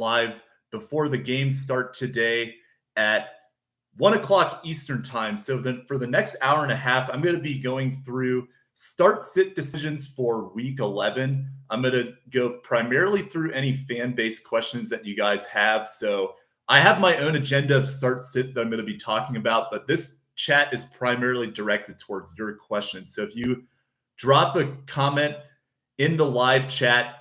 live before the games start today at 1 o'clock Eastern time. So then for the next hour and a half, I'm going to be going through start-sit decisions for Week 11. I'm going to go primarily through any fan-based questions that you guys have. So I have my own agenda of start-sit that I'm going to be talking about, but this chat is primarily directed towards your questions. So if you drop a comment in the live chat,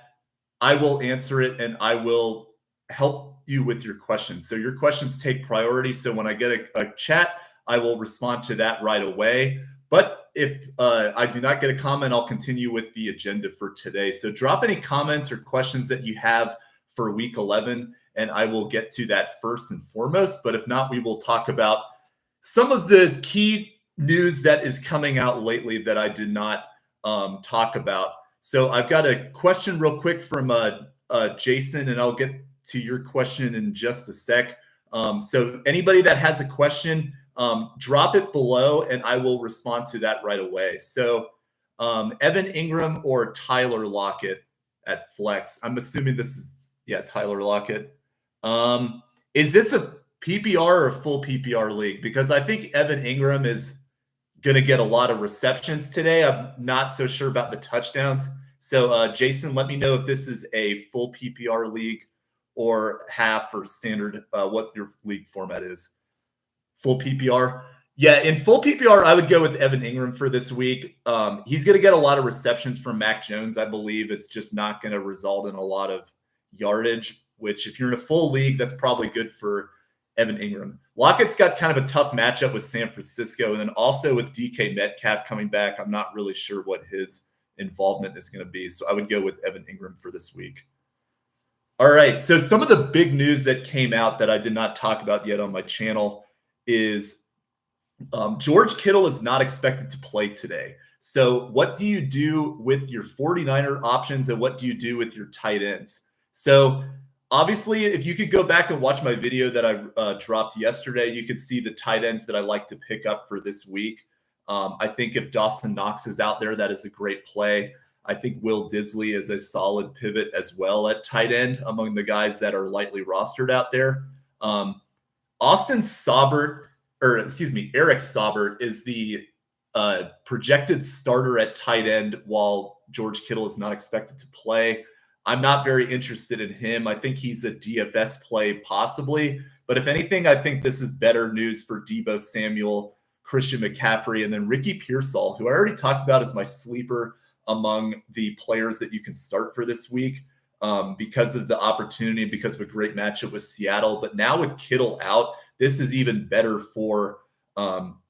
I will answer it and I will help you with your questions. So your questions take priority. So when I get a chat, I will respond to that right away. But if I do not get a comment, I'll continue with the agenda for today. So drop any comments or questions that you have for Week 11, and I will get to that first and foremost. But if not, we will talk about some of the key news that is coming out lately that I did not talk about. So I've got a question real quick from Jason, and I'll get to your question in just a sec. So anybody that has a question, drop it below and I will respond to that right away. So Evan Ingram or Tyler Lockett at flex. I'm assuming this is, Tyler Lockett. Is this a PPR or a full PPR league? Because I think Evan Ingram is going to get a lot of receptions today. I'm not so sure about the touchdowns. So Jason, let me know if this is a full PPR league or half or standard, what your league format is. Full PPR. Yeah, in full PPR, I would go with Evan Ingram for this week. He's going to get a lot of receptions from Mac Jones, I believe. It's just not going to result in a lot of yardage, which if you're in a full league, that's probably good for Evan Ingram. Lockett's got kind of a tough matchup with San Francisco, and then also with DK Metcalf coming back. I'm not really sure what his involvement is going to be, so I would go with Evan Ingram for this week. All right, so some of the big news that came out that I did not talk about yet on my channel is George Kittle is not expected to play today. So what do you do with your 49er options and what do you do with your tight ends? So obviously, if you could go back and watch my video that I dropped yesterday, you could see the tight ends that I like to pick up for this week. I think if Dawson Knox is out there, that is a great play. I think Will Disley is a solid pivot as well at tight end among the guys that are lightly rostered out there. Eric Saubert is the projected starter at tight end while George Kittle is not expected to play. I'm not very interested in him. I think he's a DFS play possibly. But if anything, I think this is better news for Deebo Samuel, Christian McCaffrey, and then Ricky Pearsall, who I already talked about as my sleeper among the players that you can start for this week because of the opportunity, because of a great matchup with Seattle. But now with Kittle out, this is even better for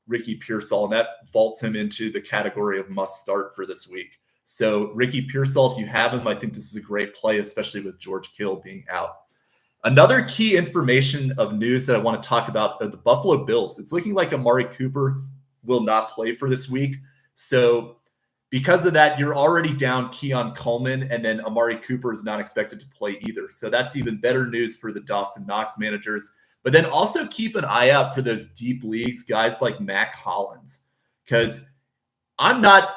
Ricky Pearsall, and that vaults him into the category of must start for this week. So Ricky Pearsall, if you have him, I think this is a great play, especially with George Kittle being out. Another key information of news that I want to talk about are the Buffalo Bills. It's looking like Amari Cooper will not play for this week. So because of that, you're already down Keon Coleman, and then Amari Cooper is not expected to play either. So that's even better news for the Dawson Knox managers. But then also keep an eye out for those deep leagues, guys like Mac Hollins, because I'm not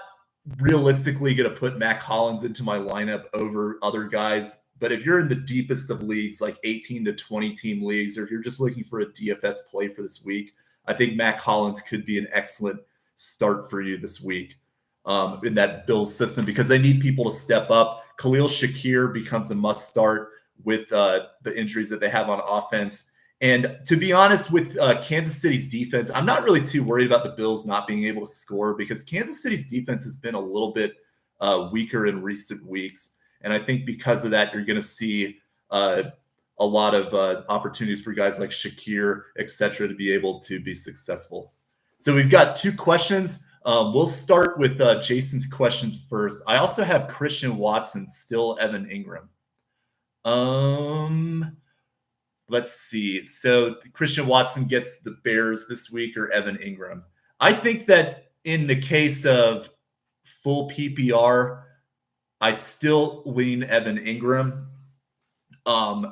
realistically going to put Mac Hollins into my lineup over other guys. But if you're in the deepest of leagues, like 18 to 20 team leagues, or if you're just looking for a DFS play for this week, I think Mac Hollins could be an excellent start for you this week in that Bills system because they need people to step up. Khalil Shakir becomes a must start with the injuries that they have on offense. And to be honest, with Kansas City's defense, I'm not really too worried about the Bills not being able to score because Kansas City's defense has been a little bit weaker in recent weeks. And I think because of that, you're going to see a lot of opportunities for guys like Shakir, et cetera, to be able to be successful. So we've got two questions. We'll start with Jason's question first. I also have Christian Watson, still Evan Ingram. Let's see. So Christian Watson gets the Bears this week or Evan Ingram. I think that in the case of full PPR, I still lean Evan Ingram.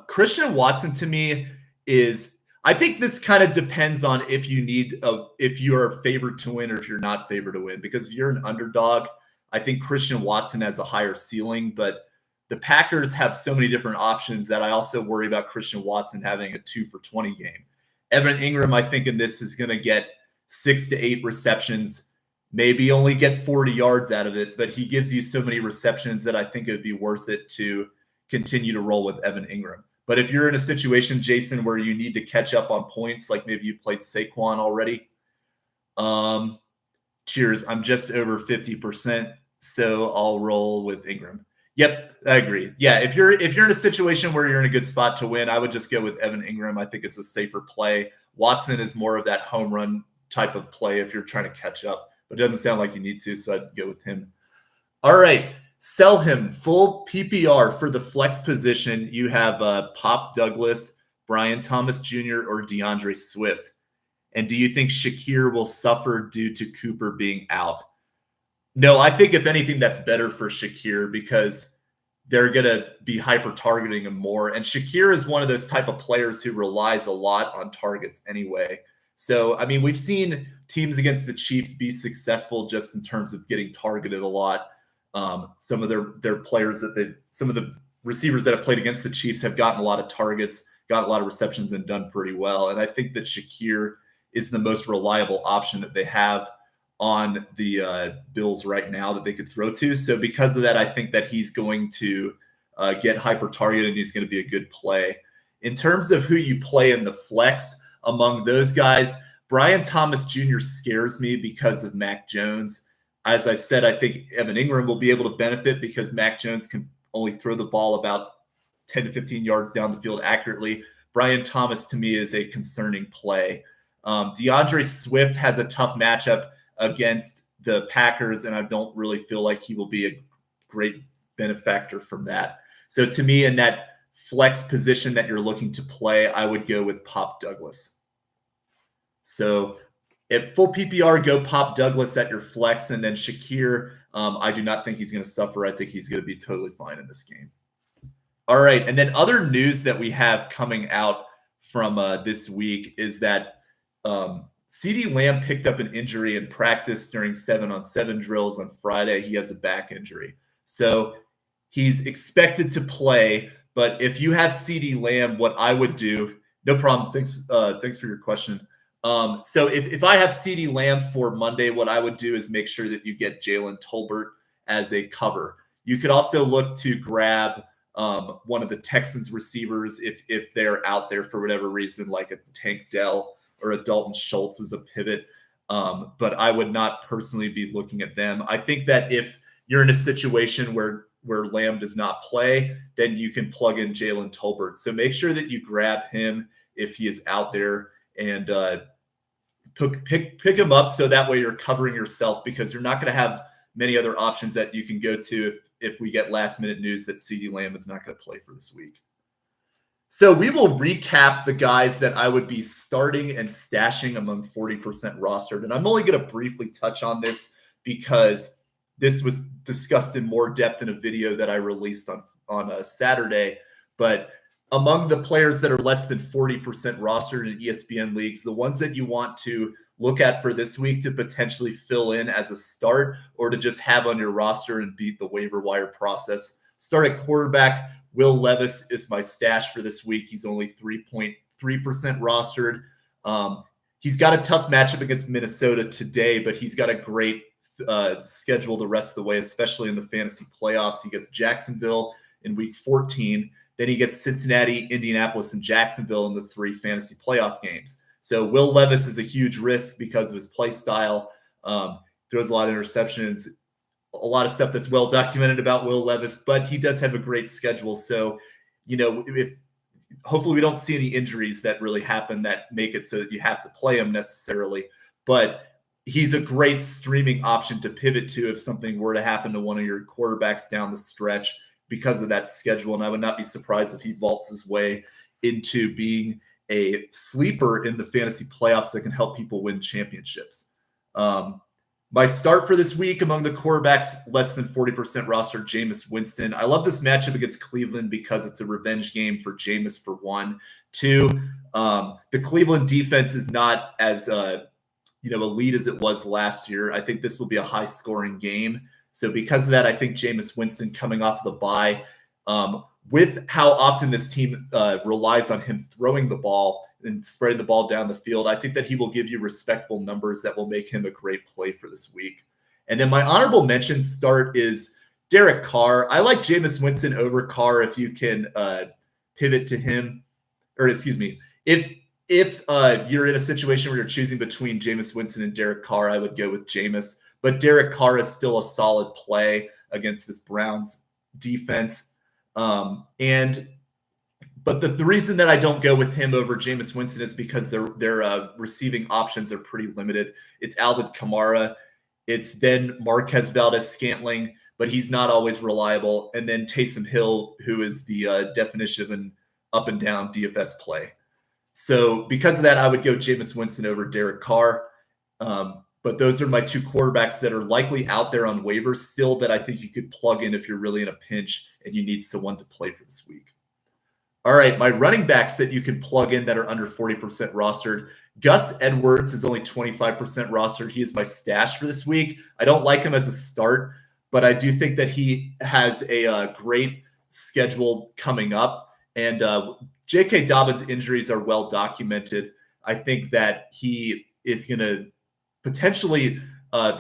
Christian Watson to me is, I think this kind of depends on if you're favored to win or if you're not favored to win. Because if you're an underdog, I think Christian Watson has a higher ceiling, but the Packers have so many different options that I also worry about Christian Watson having a 2 for 20 game. Evan Ingram, I think in this is going to get 6 to 8 receptions, maybe only get 40 yards out of it, but he gives you so many receptions that I think it would be worth it to continue to roll with Evan Ingram. But if you're in a situation, Jason, where you need to catch up on points, like maybe you played Saquon already, cheers, I'm just over 50%, so I'll roll with Ingram. Yep, I agree. Yeah, if you're in a situation where you're in a good spot to win, I would just go with Evan Ingram. I think it's a safer play. Watson is more of that home run type of play if you're trying to catch up, but it doesn't sound like you need to, so I'd go with him. All right, sell him full PPR for the flex position. You have Pop Douglas, Brian Thomas Jr., or DeAndre Swift. And do you think Shakir will suffer due to Cooper being out? No, I think if anything, that's better for Shakir because they're going to be hyper-targeting him more. And Shakir is one of those type of players who relies a lot on targets anyway. So, I mean, we've seen teams against the Chiefs be successful just in terms of getting targeted a lot. Some of their players some of the receivers that have played against the Chiefs have gotten a lot of targets, got a lot of receptions, and done pretty well. And I think that Shakir is the most reliable option that they have on the Bills right now that they could throw to. So because of that, I think that he's going to get hyper targeted and he's going to be a good play. In terms of who you play in the flex among those guys, Brian Thomas Jr. scares me because of Mac Jones. As I said, I think Evan Ingram will be able to benefit because Mac Jones can only throw the ball about 10 to 15 yards down the field accurately. Brian Thomas, to me, is a concerning play. DeAndre Swift has a tough matchup against the Packers, and I don't really feel like he will be a great benefactor from that. So to me, in that flex position that you're looking to play, I would go with Pop Douglas. So at full PPR, go Pop Douglas at your flex, and then Shakir, I do not think he's going to suffer. I think he's going to be totally fine in this game. All right, and then other news that we have coming out from this week is that CeeDee Lamb picked up an injury in practice during 7-on-7 drills on Friday. He has a back injury. So he's expected to play, but if you have CeeDee Lamb, what I would do, no problem. Thanks for your question. So if I have CeeDee Lamb for Monday, what I would do is make sure that you get Jalen Tolbert as a cover. You could also look to grab one of the Texans receivers if they're out there for whatever reason, like a Tank Dell or a Dalton Schultz as a pivot. But I would not personally be looking at them. I think that if you're in a situation where Lamb does not play, then you can plug in Jalen Tolbert. So make sure that you grab him if he is out there and pick him up so that way you're covering yourself because you're not going to have many other options that you can go to if we get last minute news that CeeDee Lamb is not going to play for this week. So we will recap the guys that I would be starting and stashing among 40% rostered. And I'm only going to briefly touch on this because this was discussed in more depth in a video that I released on a Saturday. But among the players that are less than 40% rostered in ESPN leagues, the ones that you want to look at for this week to potentially fill in as a start or to just have on your roster and beat the waiver wire process. Start at quarterback. Will Levis is my stash for this week. He's only 3.3% rostered. He's got a tough matchup against Minnesota today, but he's got a great schedule the rest of the way, especially in the fantasy playoffs. He gets Jacksonville in week 14. Then he gets Cincinnati, Indianapolis, and Jacksonville in the 3 fantasy playoff games. So Will Levis is a huge risk because of his play style. Throws a lot of interceptions. A lot of stuff that's well documented about Will Levis, but he does have a great schedule. So, if hopefully we don't see any injuries that really happen that make it so that you have to play him necessarily. But he's a great streaming option to pivot to if something were to happen to one of your quarterbacks down the stretch because of that schedule. And I would not be surprised if he vaults his way into being a sleeper in the fantasy playoffs that can help people win championships. My start for this week among the quarterbacks less than 40% roster, Jameis Winston. I love this matchup against Cleveland because it's a revenge game for Jameis for one. Two, the Cleveland defense is not as elite as it was last year. I think this will be a high-scoring game. So because of that, I think Jameis Winston coming off the bye With how often this team relies on him throwing the ball and spreading the ball down the field, I think that he will give you respectable numbers that will make him a great play for this week. And then my honorable mention start is Derek Carr. I like Jameis Winston over Carr if you can pivot to him. Or excuse me, if you're in a situation where you're choosing between Jameis Winston and Derek Carr, I would go with Jameis. But Derek Carr is still a solid play against this Browns defense. But the reason that I don't go with him over Jameis Winston is because their receiving options are pretty limited. It's Alvin Kamara. It's then Marquez Valdes-Scantling, but he's not always reliable. And then Taysom Hill, who is the definition of an up and down DFS play. So because of that, I would go Jameis Winston over Derek Carr. But those are my two quarterbacks that are likely out there on waivers still that I think you could plug in if you're really in a pinch and you need someone to play for this week. All right, my running backs that you can plug in that are under 40% rostered. Gus Edwards is only 25% rostered. He is my stash for this week. I don't like him as a start, but I do think that he has a great schedule coming up. And J.K. Dobbins' injuries are well documented. I think that he is going to potentially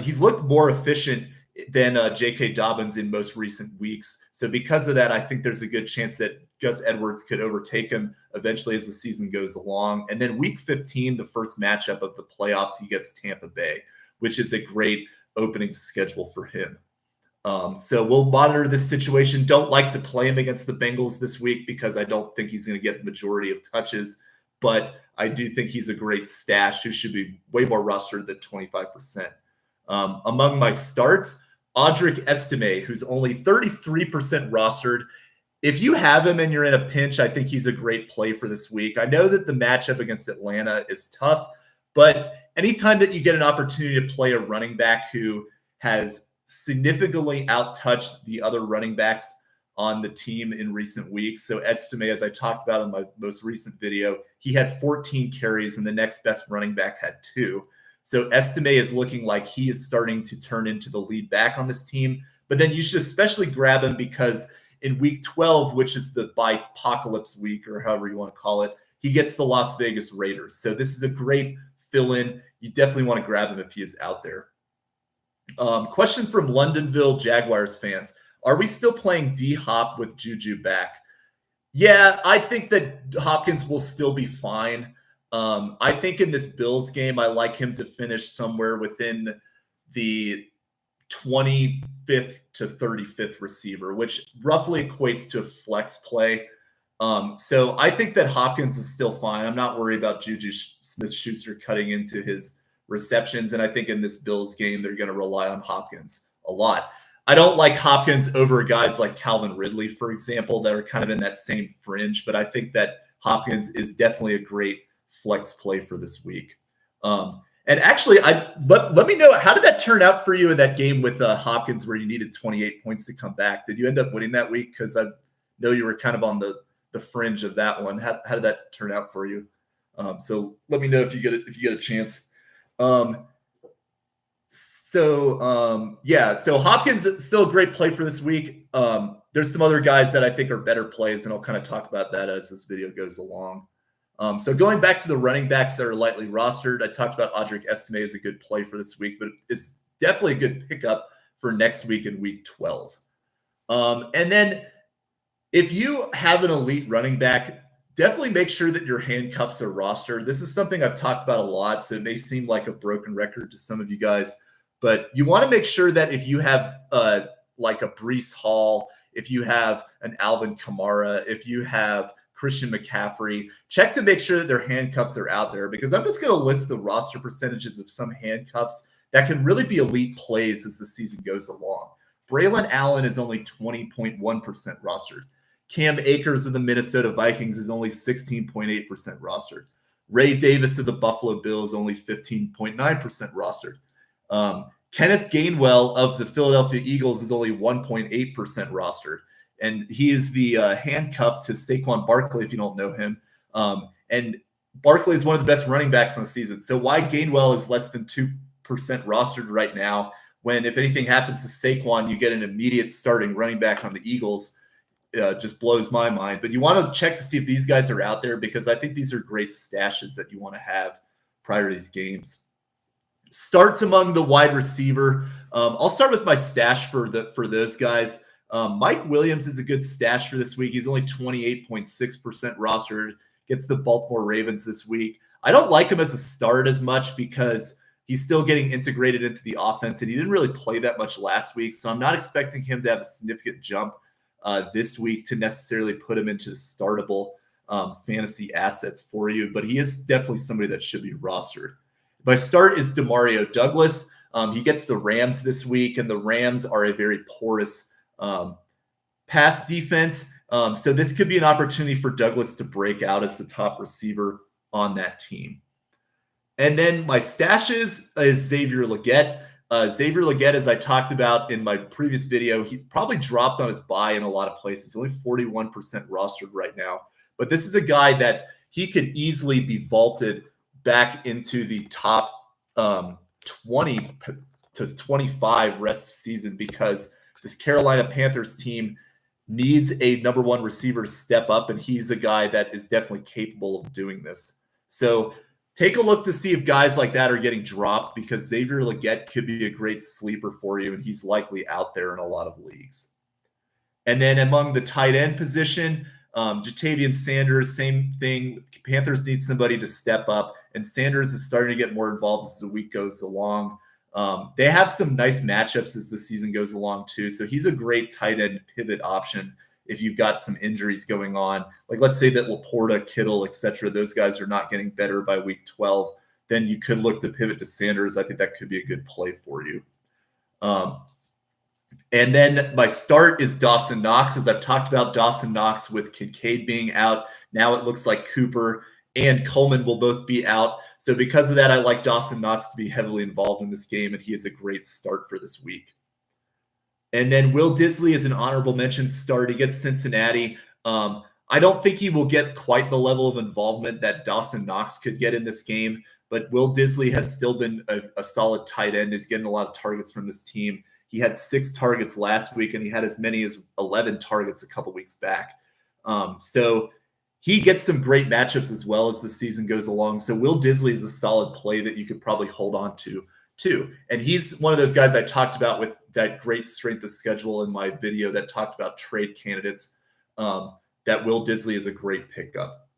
he's looked more efficient than J.K. Dobbins in most recent weeks. So because of that, I think there's a good chance that Gus Edwards could overtake him eventually as the season goes along. And then week 15, the first matchup of the playoffs, he gets Tampa Bay, which is a great opening schedule for him. So we'll monitor this situation. Don't like to play him against the Bengals this week because I don't think he's going to get the majority of touches, but I do think he's a great stash who should be way more rostered than 25%. Among my starts, Audric Estime, who's only 33% rostered. If you have him and you're in a pinch, I think he's a great play for this week. I know that the matchup against Atlanta is tough, but anytime that you get an opportunity to play a running back who has significantly outtouched the other running backs on the team in recent weeks. So Estime, as I talked about in my most recent video, he had 14 carries and the next best running back had 2. So Estime is looking like he is starting to turn into the lead back on this team. But then you should especially grab him because in week 12, which is the Bipocalypse week or however you want to call it, he gets the Las Vegas Raiders. So this is a great fill-in. You definitely want to grab him if he is out there. Question from Londonville Jaguars fans. Are we still playing D-Hop with Juju back? Yeah, I think that Hopkins will still be fine. I think in this Bills game, I like him to finish somewhere within the 25th to 35th receiver, which roughly equates to a flex play. So I think that Hopkins is still fine. I'm not worried about Juju Smith-Schuster cutting into his receptions. And I think in this Bills game, they're going to rely on Hopkins a lot. I don't like Hopkins over guys like Calvin Ridley, for example, that are kind of in that same fringe. But I think that Hopkins is definitely a great flex play for this week. And actually, let me know, how did that turn out for you in that game with Hopkins where you needed 28 points to come back? Did you end up winning that week? Because I know you were kind of on the fringe of that one. How did that turn out for you? So let me know if you get a chance. So Hopkins is still a great play for this week. There's some other guys that I think are better plays, and I'll kind of talk about that as this video goes along. So going back to the running backs that are lightly rostered, I talked about Audric Estime as a good play for this week, but it's definitely a good pickup for next week in week 12. And then if you have an elite running back, definitely make sure that your handcuffs are rostered. This is something I've talked about a lot, so it may seem like a broken record to some of you guys, but you want to make sure that if you have like a Breece Hall, if you have an Alvin Kamara, if you have Christian McCaffrey, check to make sure that their handcuffs are out there, because I'm just going to list the roster percentages of some handcuffs that can really be elite plays as the season goes along. Braylon Allen is only 20.1% rostered. Cam Akers of the Minnesota Vikings is only 16.8% rostered. Ray Davis of the Buffalo Bills only 15.9% rostered. Kenneth Gainwell of the Philadelphia Eagles is only 1.8% rostered. And he is the handcuff to Saquon Barkley, if you don't know him. And Barkley is one of the best running backs on the season. So why Gainwell is less than 2% rostered right now, when if anything happens to Saquon, you get an immediate starting running back on the Eagles, just blows my mind. But you want to check to see if these guys are out there, because I think these are great stashes that you want to have prior to these games. Starts among the wide receiver. I'll start with my stash for those guys. Mike Williams is a good stash for this week. He's only 28.6% rostered. Gets the Baltimore Ravens this week. I don't like him as a start as much because he's still getting integrated into the offense, and he didn't really play that much last week. So I'm not expecting him to have a significant jump this week to necessarily put him into startable fantasy assets for you. But he is definitely somebody that should be rostered. My start is Demario Douglas. He gets the Rams this week, and the Rams are a very porous pass defense. So this could be an opportunity for Douglas to break out as the top receiver on that team. And then my stashes is Xavier Legette. Xavier Legette, as I talked about in my previous video, he's probably dropped on his bye in a lot of places. Only 41% rostered right now. But this is a guy that he could easily be vaulted back into the top 20 to 25 rest of the season, because this Carolina Panthers team needs a number one receiver to step up, and he's a guy that is definitely capable of doing this. So take a look to see if guys like that are getting dropped, because Xavier Legette could be a great sleeper for you, and he's likely out there in a lot of leagues. And then among the tight end position, Jatavian Sanders, same thing. Panthers need somebody to step up, and Sanders is starting to get more involved as the week goes along. They have some nice matchups as the season goes along too, so he's a great tight end pivot option if you've got some injuries going on. Like let's say that Laporta, Kittle, etc., those guys are not getting better by week 12, then you could look to pivot to Sanders. I think that could be a good play for you. And then my start is Dawson Knox. As I've talked about, Dawson Knox with Kincaid being out. Now it looks like Cooper and Coleman will both be out. So because of that, I like Dawson Knox to be heavily involved in this game, and he is a great start for this week. And then Will Disley is an honorable mention start. He gets Cincinnati. I don't think he will get quite the level of involvement that Dawson Knox could get in this game, but Will Disley has still been a solid tight end. He's getting a lot of targets from this team. He had 6 targets last week, and he had as many as 11 targets a couple weeks back. So he gets some great matchups as well as the season goes along. So Will Disley is a solid play that you could probably hold on to too. And he's one of those guys I talked about with that great strength of schedule in my video that talked about trade candidates, that Will Disley is a great pickup.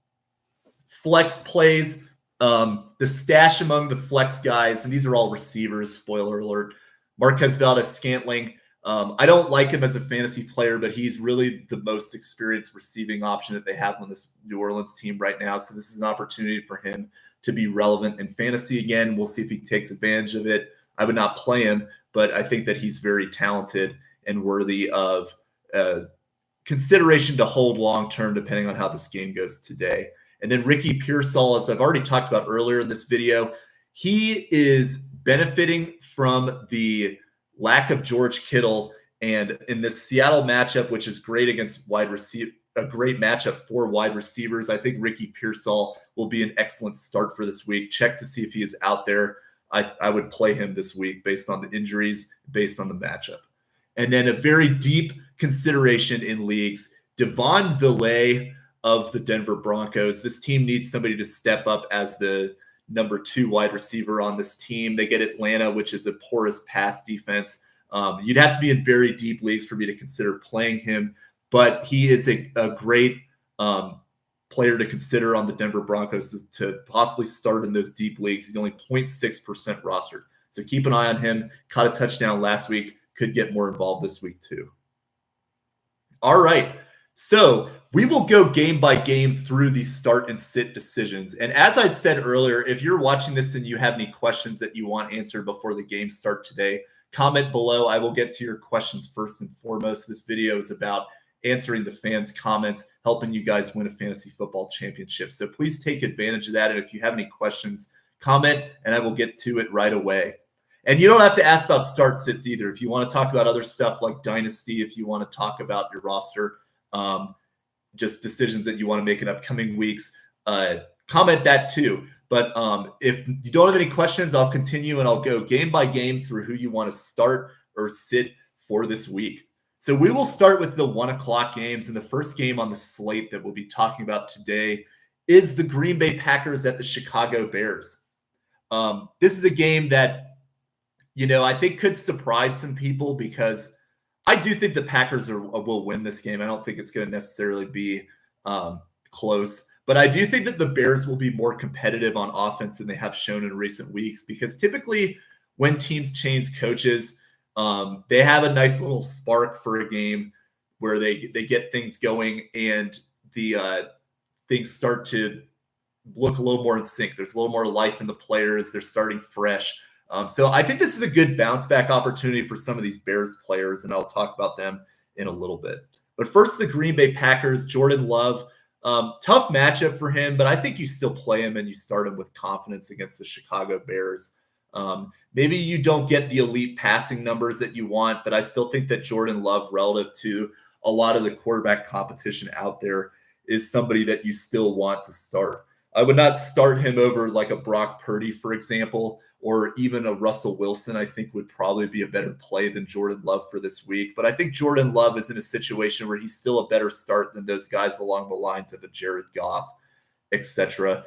Flex plays, the stash among the flex guys, and these are all receivers, spoiler alert. Marquez Valdes-Scantling. I don't like him as a fantasy player, but he's really the most experienced receiving option that they have on this New Orleans team right now. So this is an opportunity for him to be relevant in fantasy again. We'll see if he takes advantage of it. I would not play him, but I think that he's very talented and worthy of consideration to hold long-term, depending on how this game goes today. And then Ricky Pearsall, as I've already talked about earlier in this video, he is benefiting from the lack of George Kittle, and in this Seattle matchup, which is great against wide receiver, a great matchup for wide receivers, I think Ricky Pearsall will be an excellent start for this week. Check to see if he is out there. I would play him this week based on the injuries, based on the matchup. And then a very deep consideration in leagues, Devon Villay of the Denver Broncos. This team needs somebody to step up as the number 2 wide receiver on this team. They get Atlanta, which is a porous pass defense. You'd have to be in very deep leagues for me to consider playing him, but he is a great player to consider on the Denver Broncos to possibly start in those deep leagues. He's only 0.6% rostered. So keep an eye on him. Caught a touchdown last week. Could get more involved this week too. All right. So we will go game by game through these start and sit decisions. And as I said earlier, if you're watching this and you have any questions that you want answered before the game start today, comment below. I will get to your questions first and foremost. This video is about answering the fans' comments, helping you guys win a fantasy football championship. So please take advantage of that. And if you have any questions, comment, and I will get to it right away. And you don't have to ask about start sits either. If you want to talk about other stuff like Dynasty, if you want to talk about your roster, just decisions that you want to make in upcoming weeks, comment that too. But if you don't have any questions, I'll continue and I'll go game by game through who you want to start or sit for this week. So we will start with the 1 o'clock games. And the first game on the slate that we'll be talking about today is the Green Bay Packers at the Chicago Bears. This is a game that, I think could surprise some people because I do think the Packers will win this game. I don't think it's going to necessarily be close, but I do think that the Bears will be more competitive on offense than they have shown in recent weeks because typically when teams change coaches, they have a nice little spark for a game where they get things going and the things start to look a little more in sync. There's a little more life in the players. They're starting fresh. So I think this is a good bounce back opportunity for some of these Bears players, and I'll talk about them in a little bit. But first, the Green Bay Packers, Jordan Love. Tough matchup for him, but I think you still play him and you start him with confidence against the Chicago Bears. Maybe you don't get the elite passing numbers that you want, but I still think that Jordan Love, relative to a lot of the quarterback competition out there, is somebody that you still want to start. I would not start him over like a Brock Purdy, for example, or even a Russell Wilson. I think would probably be a better play than Jordan Love for this week. But I think Jordan Love is in a situation where he's still a better start than those guys along the lines of a Jared Goff, etc.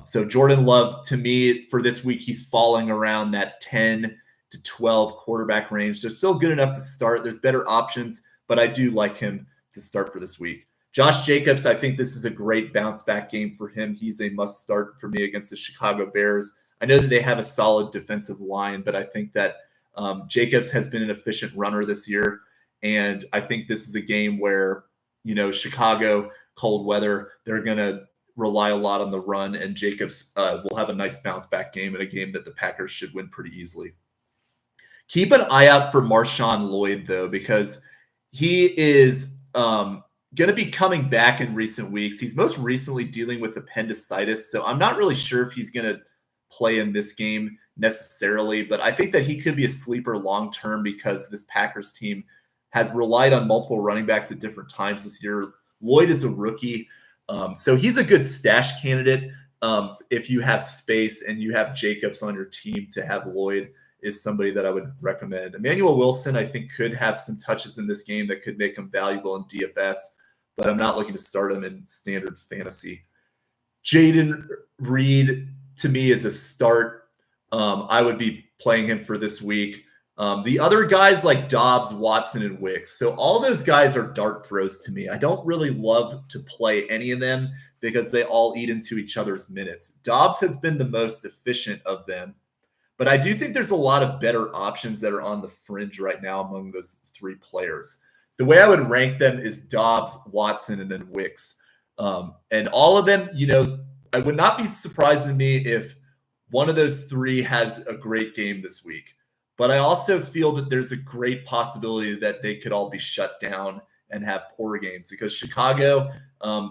So Jordan Love, to me, for this week, he's falling around that 10 to 12 quarterback range. So still good enough to start. There's better options, but I do like him to start for this week. Josh Jacobs, I think this is a great bounce back game for him. He's a must start for me against the Chicago Bears. I know that they have a solid defensive line, but I think that Jacobs has been an efficient runner this year. And I think this is a game where, Chicago, cold weather, they're going to rely a lot on the run, and Jacobs will have a nice bounce back game in a game that the Packers should win pretty easily. Keep an eye out for Marshawn Lloyd, though, because he is going to be coming back in recent weeks. He's most recently dealing with appendicitis, so I'm not really sure if he's going to play in this game necessarily, but I think that he could be a sleeper long-term because this Packers team has relied on multiple running backs at different times this year. Lloyd is a rookie, so he's a good stash candidate if you have space and you have Jacobs on your team. To have Lloyd is somebody that I would recommend. Emmanuel Wilson, I think, could have some touches in this game that could make him valuable in DFS, but I'm not looking to start him in standard fantasy. Jaden Reed, to me, is a start. I would be playing him for this week. The other guys like Dobbs, Watson, and Wicks. So all those guys are dart throws to me. I don't really love to play any of them because they all eat into each other's minutes. Dobbs has been the most efficient of them, but I do think there's a lot of better options that are on the fringe right now among those three players. The way I would rank them is Dobbs, Watson, and then Wicks. And all of them, I would not be surprised to me if one of those three has a great game this week. But I also feel that there's a great possibility that they could all be shut down and have poor games because Chicago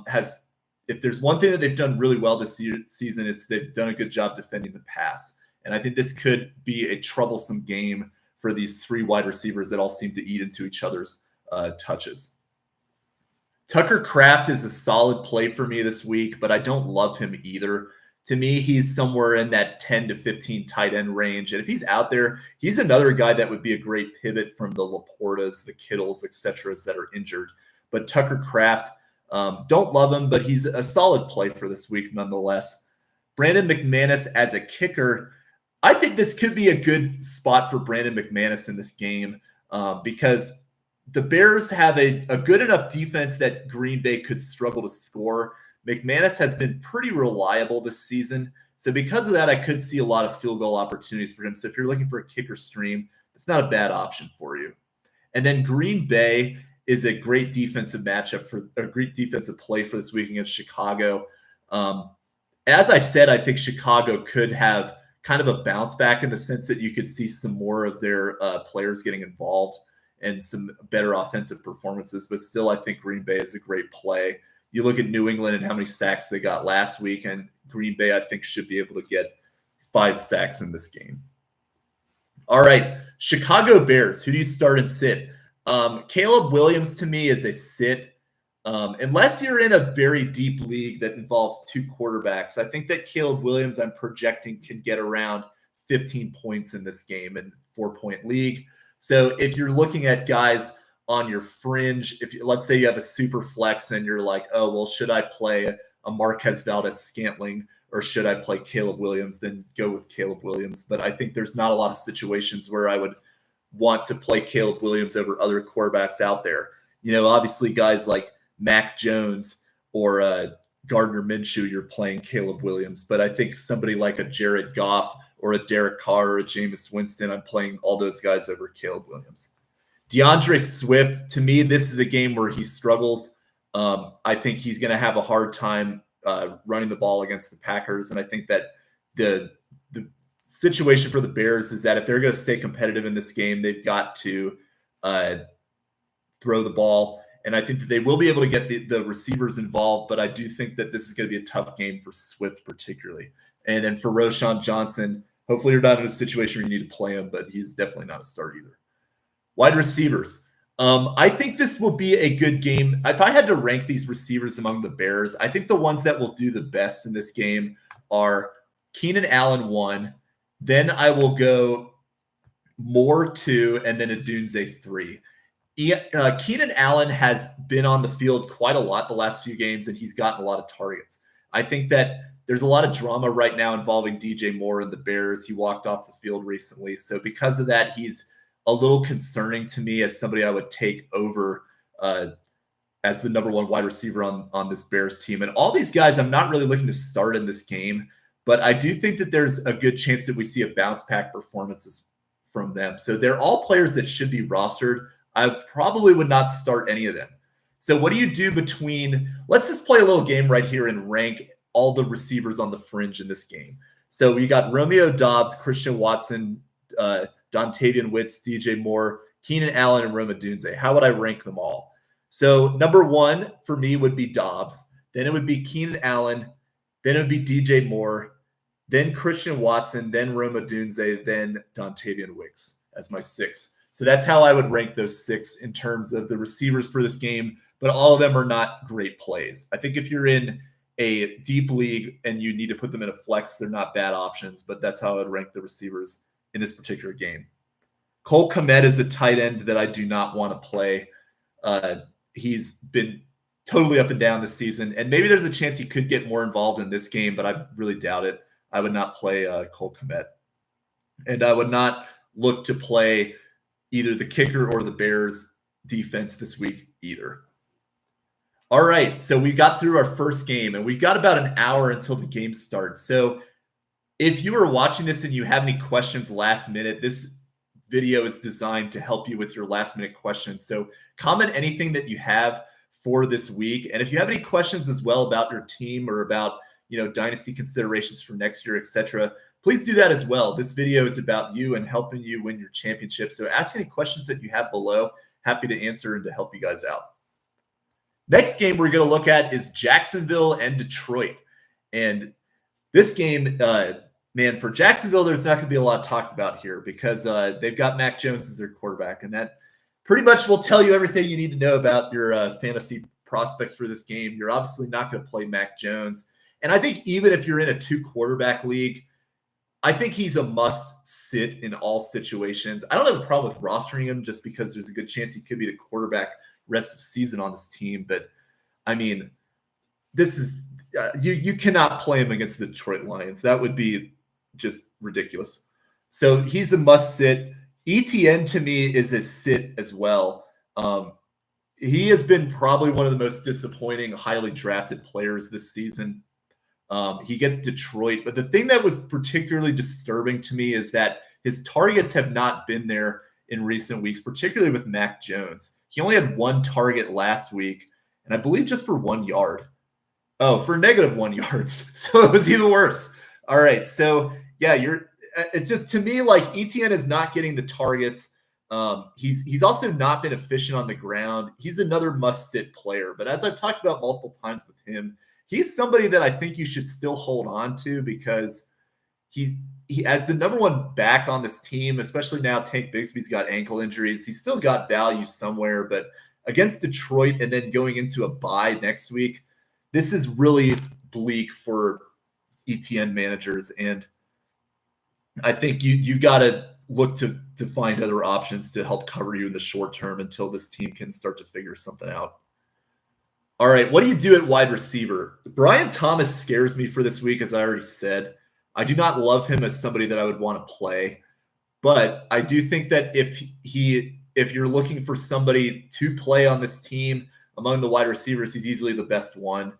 has, if there's one thing that they've done really well this season, it's they've done a good job defending the pass. And I think this could be a troublesome game for these three wide receivers that all seem to eat into each other's touches. Tucker Kraft is a solid play for me this week, but I don't love him either. To me, he's somewhere in that 10 to 15 tight end range. And if he's out there, he's another guy that would be a great pivot from the Laportas, the Kittles, et cetera, that are injured. But Tucker Kraft, don't love him, but he's a solid play for this week nonetheless. Brandon McManus as a kicker, I think this could be a good spot for Brandon McManus in this game because the Bears have a good enough defense that Green Bay could struggle to score. McManus has been pretty reliable this season. So because of that, I could see a lot of field goal opportunities for him. So if you're looking for a kicker stream, it's not a bad option for you. And then Green Bay is a great defensive matchup for a great defensive play for this week against Chicago. As I said, I think Chicago could have kind of a bounce back in the sense that you could see some more of their players getting involved and some better offensive performances. But still, I think Green Bay is a great play. You look at New England and how many sacks they got last week, and Green Bay, I think, should be able to get 5 sacks in this game. All right, Chicago Bears. Who do you start and sit? Caleb Williams, to me, is a sit. Unless you're in a very deep league that involves 2 quarterbacks, I think that Caleb Williams, I'm projecting, can get around 15 points in this game in 4-point league. So if you're looking at guys on your fringe. If you, let's say you have a super flex and you're like, oh, well, should I play a Marquez Valdez-Scantling or should I play Caleb Williams? Then go with Caleb Williams. But I think there's not a lot of situations where I would want to play Caleb Williams over other quarterbacks out there. Obviously guys like Mac Jones or Gardner Minshew, you're playing Caleb Williams. But I think somebody like a Jared Goff or a Derek Carr or a Jameis Winston, I'm playing all those guys over Caleb Williams. DeAndre Swift, to me, this is a game where he struggles. I think he's going to have a hard time running the ball against the Packers. And I think that the situation for the Bears is that if they're going to stay competitive in this game, they've got to throw the ball. And I think that they will be able to get the receivers involved, but I do think that this is going to be a tough game for Swift particularly. And then for Roschon Johnson, hopefully you're not in a situation where you need to play him, but he's definitely not a start either. Wide receivers. I think this will be a good game. If I had to rank these receivers among the Bears, I think the ones that will do the best in this game are Keenan Allen 1, then I will go Moore 2, and then Odunze 3. Keenan Allen has been on the field quite a lot the last few games, and he's gotten a lot of targets. I think that there's a lot of drama right now involving DJ Moore and the Bears. He walked off the field recently. So because of that, he's a little concerning to me as somebody I would take over as the number one wide receiver on this Bears team. And all these guys, I'm not really looking to start in this game, but I do think that there's a good chance that we see a bounce back performances from them. So they're all players that should be rostered. I probably would not start any of them. So what do you do between, let's just play a little game right here and rank all the receivers on the fringe in this game. So we got Romeo Doubs, Christian Watson, Dontavian Wicks, DJ Moore, Keenan Allen, and Rome Odunze. How would I rank them all? So number one for me would be Doubs. Then it would be Keenan Allen. Then it would be DJ Moore. Then Christian Watson. Then Rome Odunze. Then Dontavian Wicks as my 6. So that's how I would rank those 6 in terms of the receivers for this game. But all of them are not great plays. I think if you're in a deep league and you need to put them in a flex, they're not bad options. But that's how I would rank the receivers in this particular game. Cole Kmet is a tight end that I do not want to play. He's been totally up and down this season, and maybe there's a chance he could get more involved in this game, but I really doubt it. I would not play Cole Kmet. And I would not look to play either the kicker or the Bears defense this week either. All right, so we got through our first game, and we've got about an hour until the game starts. So if you are watching this and you have any questions last minute, this video is designed to help you with your last minute questions. So comment anything that you have for this week. And if you have any questions as well about your team or about, dynasty considerations for next year, etc., please do that as well. This video is about you and helping you win your championship. So ask any questions that you have below. Happy to answer and to help you guys out. Next game we're going to look at is Jacksonville and Detroit. And this game, man, for Jacksonville, there's not going to be a lot to talk about here because they've got Mac Jones as their quarterback. And that pretty much will tell you everything you need to know about your fantasy prospects for this game. You're obviously not going to play Mac Jones. And I think even if you're in a 2-quarterback league, I think he's a must sit in all situations. I don't have a problem with rostering him just because there's a good chance he could be the quarterback rest of season on this team. But I mean, this is you cannot play him against the Detroit Lions. That would be just ridiculous. So he's a must sit. ETN to me is a sit as well. He has been probably one of the most disappointing, highly drafted players this season. He gets Detroit, but the thing that was particularly disturbing to me is that his targets have not been there in recent weeks, particularly with Mac Jones. He only had 1 target last week, and I believe just for 1 yard. Oh, for -1 yards. So it was even worse. All right. So yeah, it's just, to me, like, ETN is not getting the targets. He's also not been efficient on the ground. He's another must-sit player. But as I've talked about multiple times with him, he's somebody that I think you should still hold on to because he as the number one back on this team, especially now Tank Bigsby's got ankle injuries. He's still got value somewhere, but against Detroit and then going into a bye next week, this is really bleak for ETN managers. And I think you got to look to find other options to help cover you in the short term until this team can start to figure something out. All right, what do you do at wide receiver? Brian Thomas scares me for this week, as I already said. I do not love him as somebody that I would want to play, but I do think that if you're looking for somebody to play on this team among the wide receivers, he's easily the best one.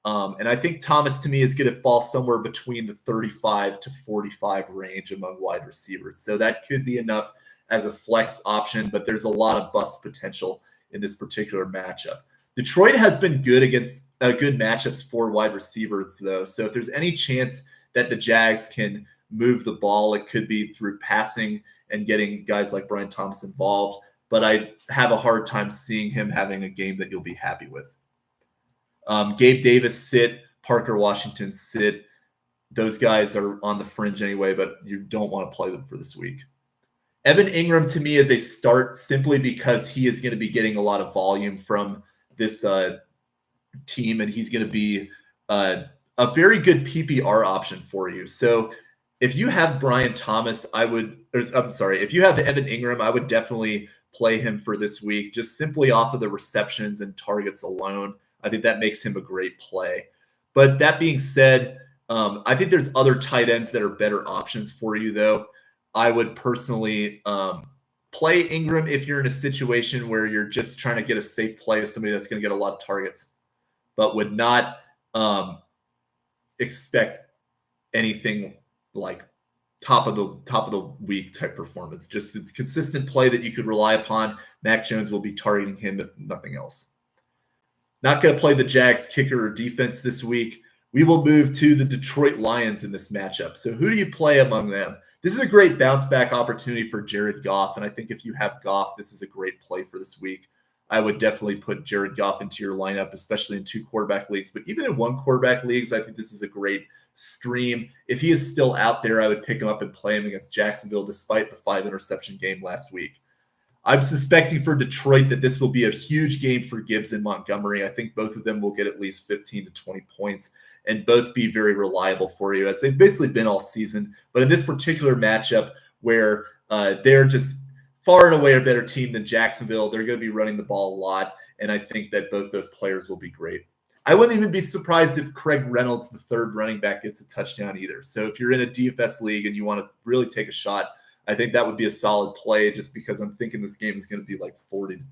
And I think Thomas, to me, is going to fall somewhere between the 35 to 45 range among wide receivers. So that could be enough as a flex option, but there's a lot of bust potential in this particular matchup. Detroit has been good against good matchups for wide receivers, though. So if there's any chance that the Jags can move the ball, it could be through passing and getting guys like Brian Thomas involved. But I have a hard time seeing him having a game that you'll be happy with. Gabe Davis, sit. Parker Washington, sit. Those guys are on the fringe anyway, but you don't want to play them for this week. Evan Ingram, to me, is a start simply because he is going to be getting a lot of volume from this team, and he's going to be a very good PPR option for you. So if you have Brian Thomas, if you have Evan Ingram, I would definitely play him for this week, just simply off of the receptions and targets alone. I think that makes him a great play. But that being said, I think there's other tight ends that are better options for you, though. I would personally play Ingram if you're in a situation where you're just trying to get a safe play with somebody that's going to get a lot of targets, but would not expect anything like top of the week type performance. Just it's consistent play that you could rely upon. Mac Jones will be targeting him if nothing else. Not going to play the Jags kicker or defense this week. We will move to the Detroit Lions in this matchup. So who do you play among them? This is a great bounce back opportunity for Jared Goff. And I think if you have Goff, this is a great play for this week. I would definitely put Jared Goff into your lineup, especially in 2 quarterback leagues. But even in 1 quarterback leagues, I think this is a great stream. If he is still out there, I would pick him up and play him against Jacksonville, despite the 5 interception game last week. I'm suspecting for Detroit that this will be a huge game for Gibbs and Montgomery. I think both of them will get at least 15 to 20 points and both be very reliable for you, as they've basically been all season. But in this particular matchup where they're just far and away a better team than Jacksonville, they're going to be running the ball a lot, and I think that both those players will be great. I wouldn't even be surprised if Craig Reynolds, the third running back, gets a touchdown either. So if you're in a DFS league and you want to really take a shot, I think that would be a solid play, just because I'm thinking this game is going to be like 40 to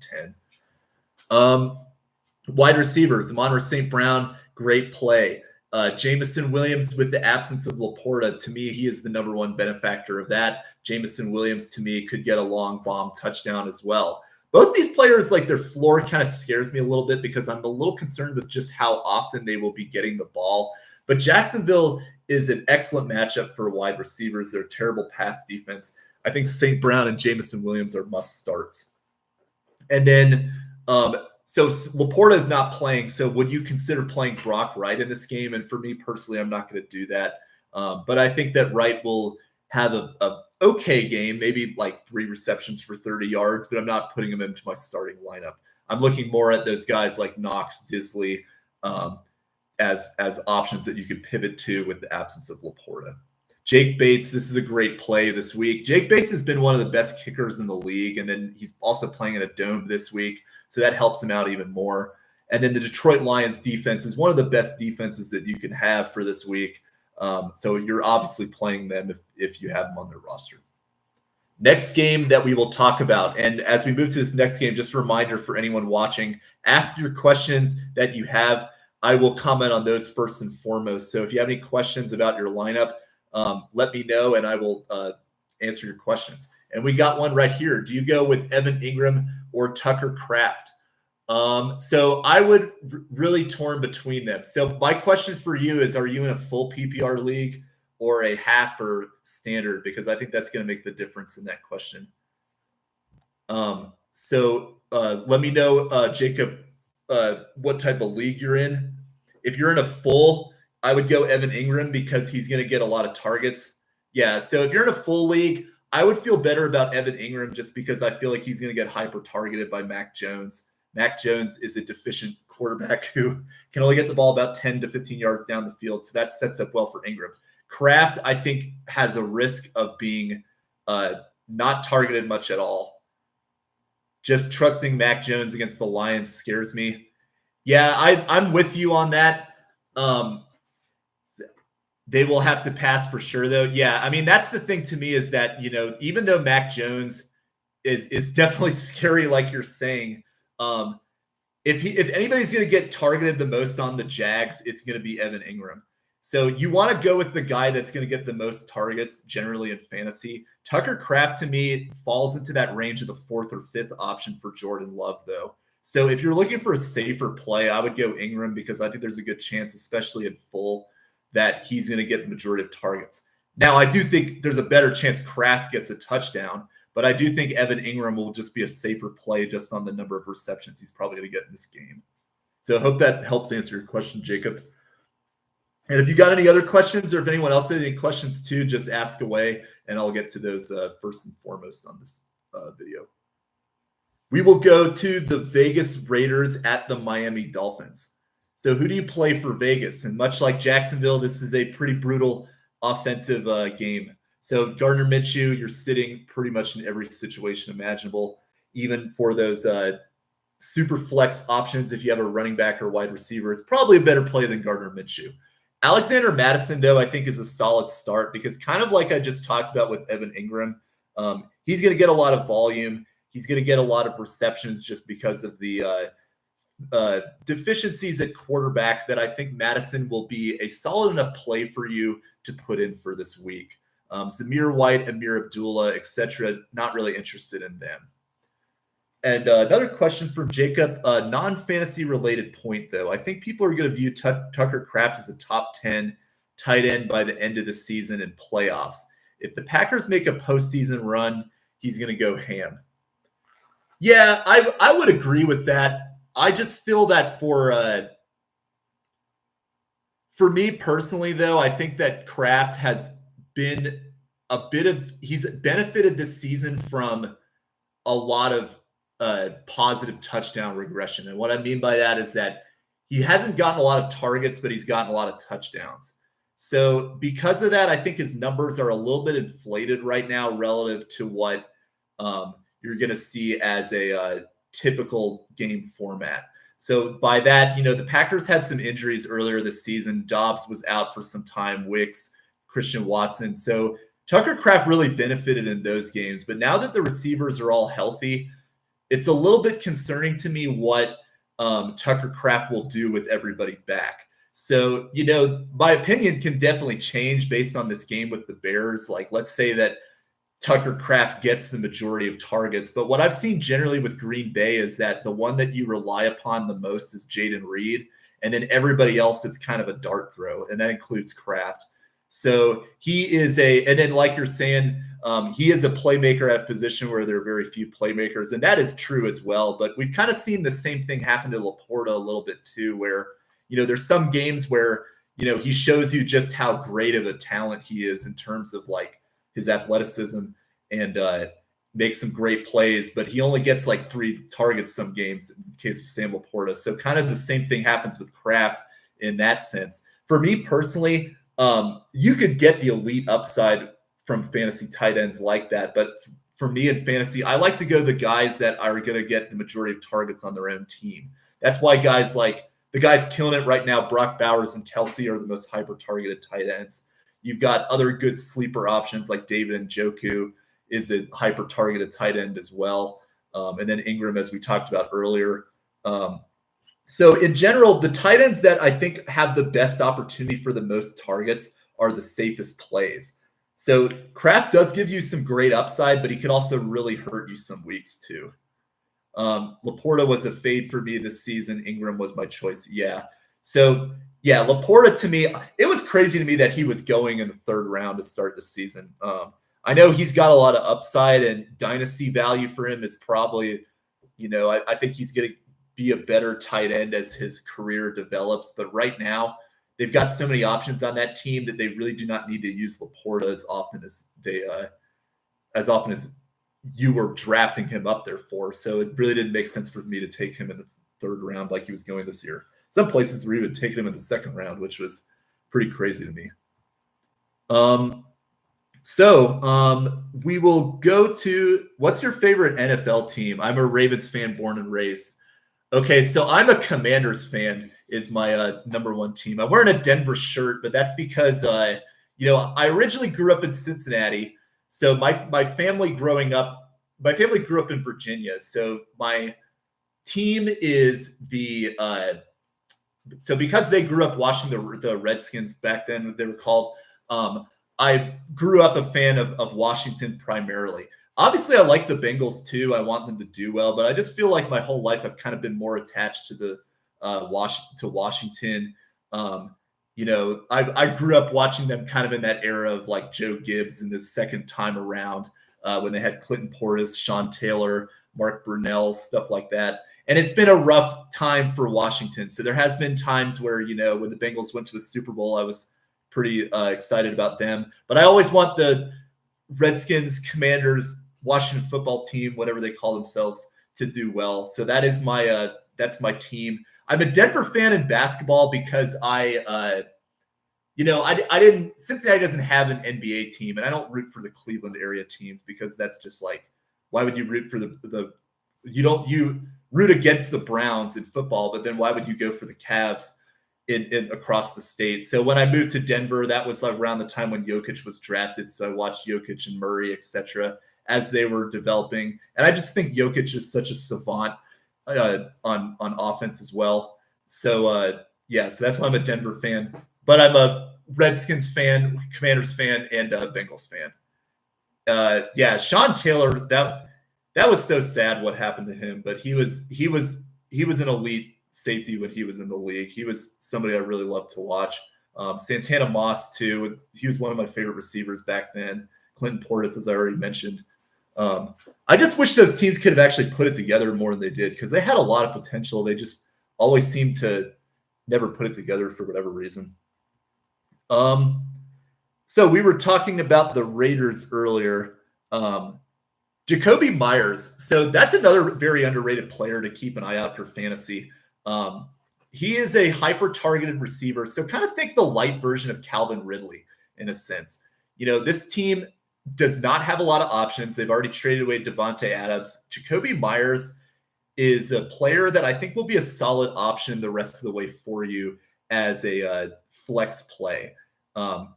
10. Wide receivers, Amon-Ra St. Brown, great play. Jameson Williams, with the absence of Laporta, to me, he is the number one benefactor of that. Jameson Williams, to me, could get a long bomb touchdown as well. Both these players, like, their floor kind of scares me a little bit because I'm a little concerned with just how often they will be getting the ball. But Jacksonville is an excellent matchup for wide receivers. They're a terrible pass defense. I think St. Brown and Jameson Williams are must starts. And then, so Laporta is not playing. So would you consider playing Brock Wright in this game? And for me personally, I'm not going to do that. But I think that Wright will have a okay game, maybe like 3 receptions for 30 yards, but I'm not putting him into my starting lineup. I'm looking more at those guys like Knox, Disley, as options that you could pivot to with the absence of Laporta. Jake Bates, this is a great play this week. Jake Bates has been one of the best kickers in the league, and then he's also playing in a dome this week, so that helps him out even more. And then the Detroit Lions defense is one of the best defenses that you can have for this week. So you're obviously playing them if you have them on their roster. Next game that we will talk about, and as we move to this next game, just a reminder for anyone watching, ask your questions that you have. I will comment on those first and foremost. So if you have any questions about your lineup, let me know, and I will answer your questions. And we got one right here. Do you go with Evan Ingram or Tucker Kraft? So I would really torn between them. So my question for you is, are you in a full PPR league or a half or standard? Because I think that's going to make the difference in that question. So let me know, Jacob, what type of league you're in. If you're in a full, I would go Evan Ingram because he's going to get a lot of targets. Yeah, so if you're in a full league, I would feel better about Evan Ingram just because I feel like he's going to get hyper-targeted by Mac Jones. Mac Jones is a deficient quarterback who can only get the ball about 10 to 15 yards down the field, so that sets up well for Ingram. Kraft, I think, has a risk of being not targeted much at all. Just trusting Mac Jones against the Lions scares me. Yeah, I'm with you on that. They will have to pass for sure, though. Yeah, I mean, that's the thing to me is that, even though Mac Jones is definitely scary, like you're saying, if anybody's going to get targeted the most on the Jags, it's going to be Evan Ingram. So you want to go with the guy that's going to get the most targets generally in fantasy. Tucker Kraft, to me, falls into that range of the 4th or 5th option for Jordan Love, though. So if you're looking for a safer play, I would go Ingram because I think there's a good chance, especially in full, that he's going to get the majority of targets. Now, I do think there's a better chance Kraft gets a touchdown, but I do think Evan Ingram will just be a safer play just on the number of receptions he's probably going to get in this game. So I hope that helps answer your question, Jacob. And if you got any other questions, or if anyone else had any questions too, just ask away, and I'll get to those first and foremost on this video. We will go to the Vegas Raiders at the Miami Dolphins. So who do you play for Vegas? And much like Jacksonville, this is a pretty brutal offensive game. So Gardner Minshew, you're sitting pretty much in every situation imaginable, even for those super flex options. If you have a running back or wide receiver, it's probably a better play than Gardner Minshew. Alexander Mattison, though, I think is a solid start because kind of like I just talked about with Evan Ingram, he's going to get a lot of volume. He's going to get a lot of receptions just because of the deficiencies at quarterback that I think Mattison will be a solid enough play for you to put in for this week. Zamir White, Amir Abdullah, etc., not really interested in them. And another question from Jacob, non-fantasy related point, though. I think people are going to view Tucker Kraft as a top 10 tight end by the end of the season and playoffs. If the Packers make a postseason run, he's going to go ham. Yeah, I would agree with that. I just feel that for me personally, though, I think that Kraft has been he's benefited this season from a lot of positive touchdown regression. And what I mean by that is that he hasn't gotten a lot of targets, but he's gotten a lot of touchdowns. So because of that, I think his numbers are a little bit inflated right now relative to what you're going to see as a typical game format. So by that, the Packers had some injuries earlier this season. Dobbs was out for some time, Wicks, Christian Watson. So Tucker Kraft really benefited in those games. But now that the receivers are all healthy, it's a little bit concerning to me what Tucker Kraft will do with everybody back. So, my opinion can definitely change based on this game with the Bears. Like, let's say that Tucker Kraft gets the majority of targets. But what I've seen generally with Green Bay is that the one that you rely upon the most is Jaden Reed. And then everybody else, it's kind of a dart throw. And that includes Kraft. So he is and then like you're saying, he is a playmaker at a position where there are very few playmakers. And that is true as well. But we've kind of seen the same thing happen to Laporta a little bit too, where, there's some games where, he shows you just how great of a talent he is in terms of like his athleticism and makes some great plays, but he only gets like 3 targets some games in the case of Sam Laporta. So kind of the same thing happens with Kraft in that sense. For me personally, you could get the elite upside from fantasy tight ends like that. But for me in fantasy, I like to go the guys that are going to get the majority of targets on their own team. That's why guys like the guys killing it right now, Brock Bowers and Kelsey, are the most hyper-targeted tight ends. You've got other good sleeper options like David Njoku is a hyper-targeted tight end as well. And then Ingram, as we talked about earlier. So in general, the tight ends that I think have the best opportunity for the most targets are the safest plays. So Kraft does give you some great upside, but he can also really hurt you some weeks too. Laporta was a fade for me this season. Ingram was my choice. Yeah. So yeah, Laporta to me, it was crazy to me that he was going in the 3rd round to start the season. I know he's got a lot of upside and dynasty value for him is probably, I think he's going to be a better tight end as his career develops. But right now, they've got so many options on that team that they really do not need to use Laporta as often as you were drafting him up there for. So it really didn't make sense for me to take him in the 3rd round like he was going this year. Some places were even taking him in the 2nd round, which was pretty crazy to me. So we will go to, what's your favorite NFL team? I'm a Ravens fan, born and raised. Okay, so I'm a Commanders fan. Is my number one team. I'm wearing a Denver shirt, but that's because I originally grew up in Cincinnati. So my family growing up, my family grew up in Virginia. So my team is the so because they grew up watching the Redskins back then, they were called. I grew up a fan of Washington primarily. Obviously, I like the Bengals too. I want them to do well, but I just feel like my whole life I've kind of been more attached to the Washington. I grew up watching them kind of in that era of like Joe Gibbs in this second time around when they had Clinton Portis, Sean Taylor, Mark Brunell, stuff like that. And it's been a rough time for Washington. So there has been times where, when the Bengals went to the Super Bowl, I was pretty excited about them. But I always want the Redskins, Commanders, Washington football team, whatever they call themselves, to do well. So that is that's my team. I'm a Denver fan in basketball because I didn't. Cincinnati doesn't have an NBA team, and I don't root for the Cleveland area teams because that's just like, why would you root for you root against the Browns in football, but then why would you go for the Cavs in across the state? So when I moved to Denver, that was like around the time when Jokic was drafted. So I watched Jokic and Murray, etc., as they were developing, and I just think Jokic is such a savant on offense as well. So so that's why I'm a Denver fan, but I'm a Redskins fan, Commanders fan, and Bengals fan. Sean Taylor, that was so sad what happened to him, but he was an elite safety when he was in the league. He was somebody I really loved to watch. Santana Moss too. He was one of my favorite receivers back then. Clinton Portis, as I already mentioned. I just wish those teams could have actually put it together more than they did because they had a lot of potential. They just always seemed to never put it together for whatever reason. So we were talking about the Raiders earlier. Jacoby Myers. So that's another very underrated player to keep an eye out for fantasy. He is a hyper-targeted receiver. So kind of think the light version of Calvin Ridley in a sense. This team does not have a lot of options. They've already traded away Devontae Adams. Jacoby Myers is a player that I think will be a solid option the rest of the way for you as a flex play.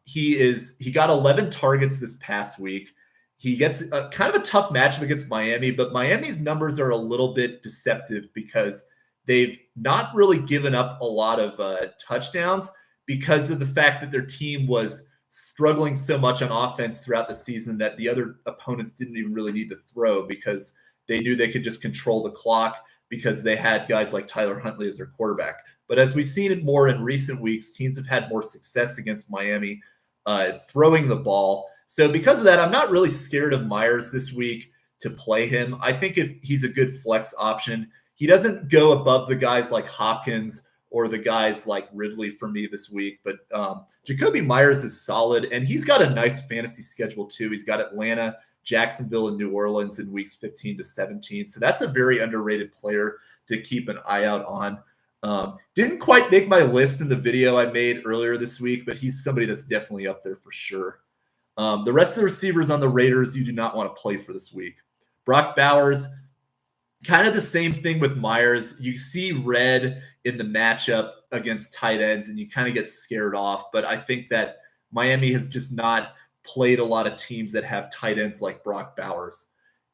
He got 11 targets this past week. He gets kind of a tough matchup against Miami, but Miami's numbers are a little bit deceptive because they've not really given up a lot of touchdowns because of the fact that their team was struggling so much on offense throughout the season that the other opponents didn't even really need to throw because they knew they could just control the clock because they had guys like Tyler Huntley as their quarterback. But as we've seen it more in recent weeks, teams have had more success against Miami throwing the ball. So because of that, I'm not really scared of Myers this week to play him. I think if he's a good flex option, he doesn't go above the guys like Hopkins or the guys like Ridley for me this week. But Jacoby Myers is solid, and he's got a nice fantasy schedule too. He's got Atlanta, Jacksonville, and New Orleans in weeks 15 to 17. So that's a very underrated player to keep an eye out on. Didn't quite make my list in the video I made earlier this week, but he's somebody that's definitely up there for sure. The rest of the receivers on the Raiders, you do not want to play for this week. Brock Bowers, kind of the same thing with Myers. You see red in the matchup against tight ends, and you kind of get scared off. But I think that Miami has just not played a lot of teams that have tight ends like Brock Bowers.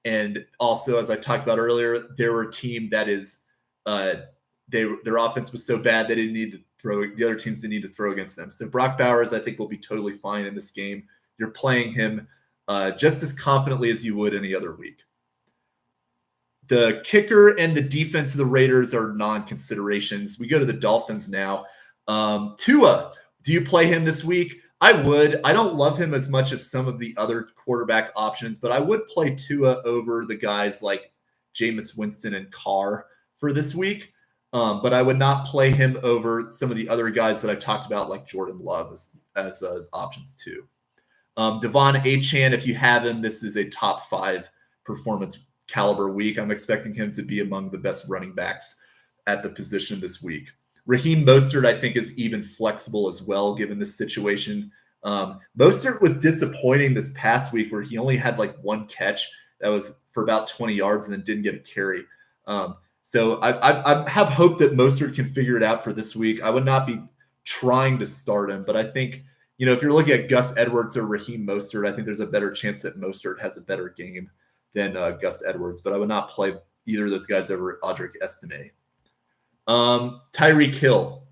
And also, as I talked about earlier, they were a team that is their offense was so bad they didn't need to throw. The other teams didn't need to throw against them. So Brock Bowers, I think, will be totally fine in this game. You're playing him just as confidently as you would any other week. The kicker and the defense of the Raiders are non-considerations. We go to the Dolphins now. Tua, do you play him this week? I would. I don't love him as much as some of the other quarterback options, but I would play Tua over the guys like Jameis Winston and Carr for this week. But I would not play him over some of the other guys that I talked about, like Jordan Love as options too. Devon Achane, if you have him, this is a top 5 performance caliber week. I'm expecting him to be among the best running backs at the position this week. Raheem Mostert, I think, is even flexible as well, given this situation. Mostert was disappointing this past week where he only had like one catch that was for about 20 yards and then didn't get a carry. So I have hope that Mostert can figure it out for this week. I would not be trying to start him, but I think, if you're looking at Gus Edwards or Raheem Mostert, I think there's a better chance that Mostert has a better game than Gus Edwards, but I would not play either of those guys over Audric Estime. Tyreek Hill,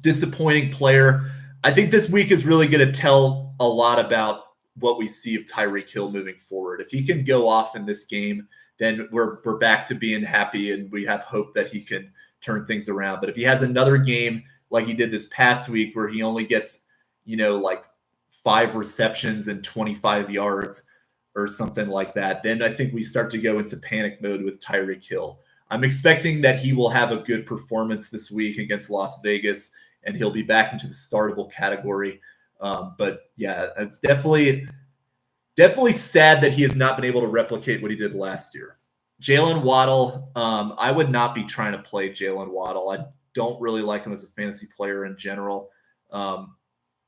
disappointing player. I think this week is really going to tell a lot about what we see of Tyreek Hill moving forward. If he can go off in this game, then we're back to being happy and we have hope that he can turn things around. But if he has another game like he did this past week where he only gets, like 5 receptions and 25 yards or something like that, then I think we start to go into panic mode with Tyreek Hill. I'm expecting that he will have a good performance this week against Las Vegas, and he'll be back into the startable category. But yeah, it's definitely sad that he has not been able to replicate what he did last year. Jalen Waddle, I would not be trying to play Jalen Waddle. I don't really like him as a fantasy player in general.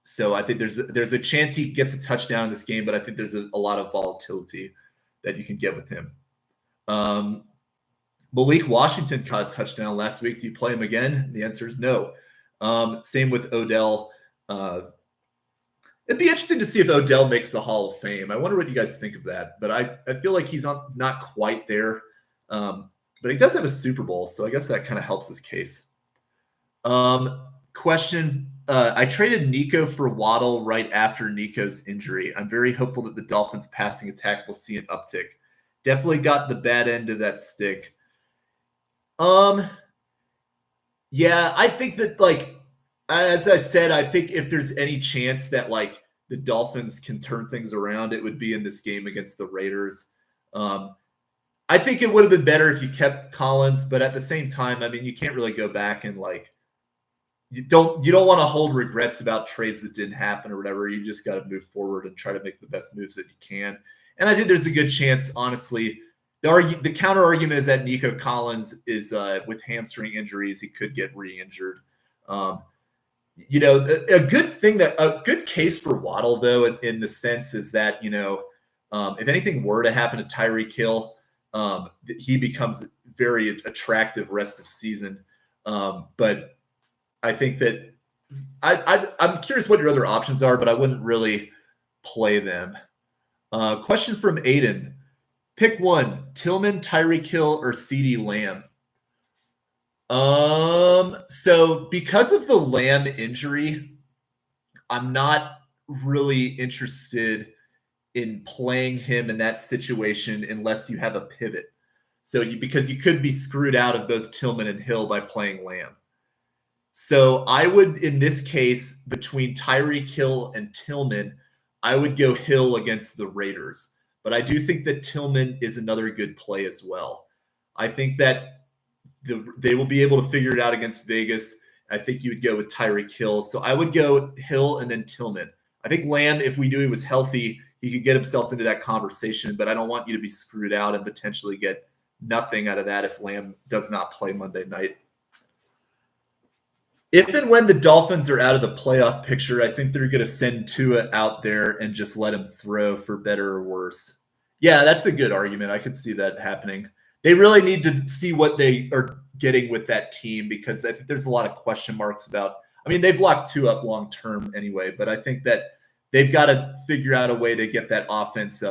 So I think there's a chance he gets a touchdown in this game, but I think there's a lot of volatility that you can get with him. Malik Washington caught a touchdown last week. Do you play him again? The answer is no. Same with Odell. It'd be interesting to see if Odell makes the Hall of Fame. I wonder what you guys think of that. But I feel like he's not quite there. But he does have a Super Bowl, so I guess that kind of helps his case. Question. I traded Nico for Waddle right after Nico's injury. I'm very hopeful that the Dolphins' passing attack will see an uptick. Definitely got the bad end of that stick. Yeah, I think that, as I said, I think if there's any chance that, the Dolphins can turn things around, it would be in this game against the Raiders. I think it would have been better if you kept Collins, but at the same time, I mean, you can't really go back and, you don't want to hold regrets about trades that didn't happen or whatever. You just got to move forward and try to make the best moves that you can. And I think there's a good chance, honestly. The counter argument is that Nico Collins is with hamstring injuries. He could get re-injured. A good case for Waddle, though, in the sense is that, if anything were to happen to Tyreek Hill, he becomes very attractive rest of season. But I think that I'm curious what your other options are, but I wouldn't really play them. Question from Aiden. Pick one, Tillman, Tyreek Hill, or CeeDee Lamb. So because of the Lamb injury, I'm not really interested in playing him in that situation unless you have a pivot. Because you could be screwed out of both Tillman and Hill by playing Lamb. So I would, in this case, between Tyreek Hill and Tillman, I would go Hill against the Raiders. But I do think that Tillman is another good play as well. I think that they will be able to figure it out against Vegas. I think you would go with Tyreek Hill. So I would go Hill and then Tillman. I think Lamb, if we knew he was healthy, he could get himself into that conversation. But I don't want you to be screwed out and potentially get nothing out of that if Lamb does not play Monday night. If and when the Dolphins are out of the playoff picture, I think they're going to send Tua out there and just let him throw for better or worse. Yeah, that's a good argument. I could see that happening. They really need to see what they are getting with that team because I think there's a lot of question marks about. I mean, they've locked Tua up long term anyway, but I think that they've got to figure out a way to get that offense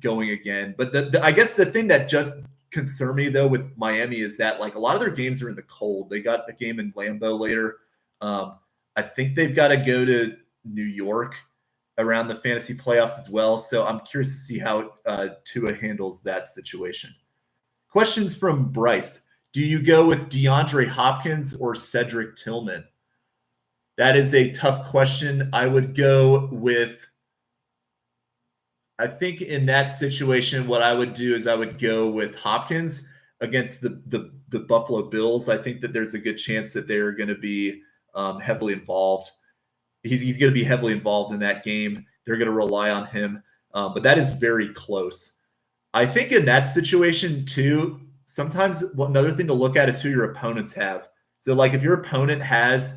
going again. But I guess the thing that just concern me though with Miami is that a lot of their games are in the cold. They got a game in Lambeau later. I think they've got to go to New York around the fantasy playoffs as well. So I'm curious to see how Tua handles that situation. Questions from Bryce. Do you go with DeAndre Hopkins or Cedric Tillman? That is a tough question. I would go with, I think in that situation, what I would do is I would go with Hopkins against the Buffalo Bills. I think that there's a good chance that they're going to be heavily involved. He's going to be heavily involved in that game. They're going to rely on him. But that is very close. I think in that situation too, sometimes another thing to look at is who your opponents have. So if your opponent has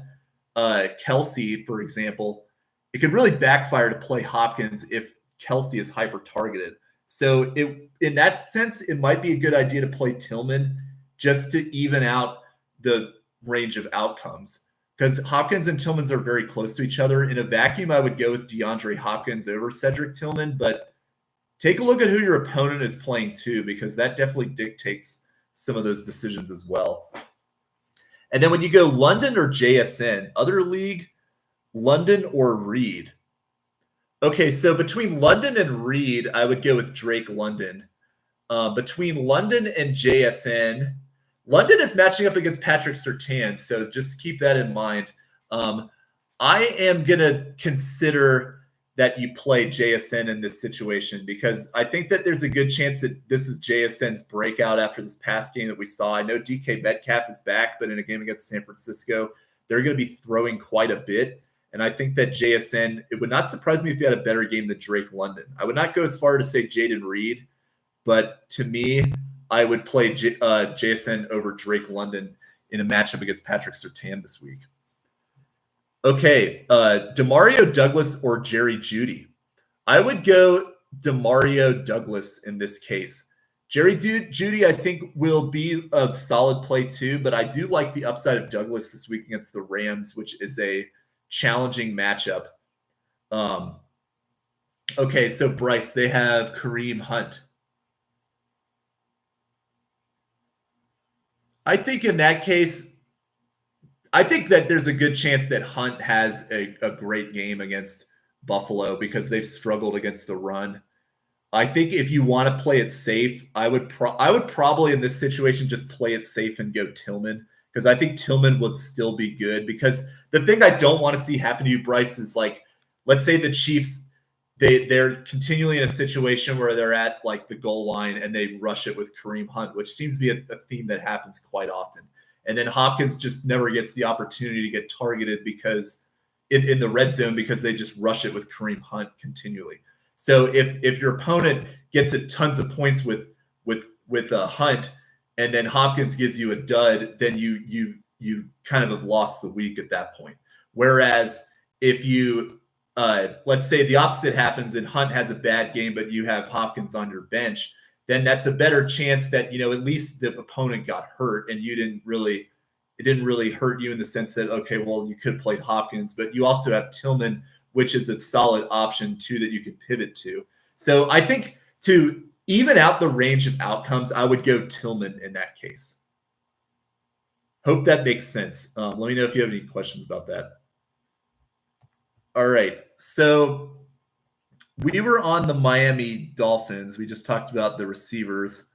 Kelsey, for example, it could really backfire to play Hopkins if Kelsey is hyper targeted. So in that sense, it might be a good idea to play Tillman just to even out the range of outcomes, because Hopkins and Tillman's are very close to each other. In a vacuum, I would go with DeAndre Hopkins over Cedric Tillman, but take a look at who your opponent is playing too, because that definitely dictates some of those decisions as well. And then when you go London or JSN, other league, London or Reed. Okay, so between London and Reed, I would go with Drake London. Between London and JSN, London is matching up against Patrick Surtain, so just keep that in mind. I am going to consider that you play JSN in this situation, because I think that there's a good chance that this is JSN's breakout after this past game that we saw. I know DK Metcalf is back, but in a game against San Francisco, they're going to be throwing quite a bit. And I think that JSN, it would not surprise me if he had a better game than Drake London. I would not go as far to say Jaden Reed, but to me, I would play JSN over Drake London in a matchup against Patrick Surtain this week. Okay, Demario Douglas or Jerry Jeudy. I would go Demario Douglas in this case. Jerry Jeudy, I think, will be a solid play too, but I do like the upside of Douglas this week against the Rams, which is a challenging matchup. Okay, so Bryce, they have Kareem Hunt. I think in that case, I think that there's a good chance that Hunt has a great game against Buffalo because they've struggled against the run. I think if you want to play it safe, I would probably in this situation just play it safe and go Tillman, because I think Tillman would still be good. Because the thing I don't want to see happen to you, Bryce, is like, let's say the Chiefs, they're continually in a situation where they're at like the goal line and they rush it with Kareem Hunt, which seems to be a theme that happens quite often. And then Hopkins just never gets the opportunity to get targeted because in the red zone, because they just rush it with Kareem Hunt continually. So if your opponent gets it tons of points with Hunt, and then Hopkins gives you a dud, then you kind of have lost the week at that point. Whereas if you let's say the opposite happens and Hunt has a bad game, but you have Hopkins on your bench, then that's a better chance that, you know, at least the opponent got hurt and it didn't really hurt you in the sense that, okay, well, you could play Hopkins, but you also have Tillman, which is a solid option too that you can pivot to. So I think to even out the range of outcomes, I would go Tillman in that case. Hope that makes sense. Let me know if you have any questions about that. All right. So we were on the Miami Dolphins. We just talked about the receivers.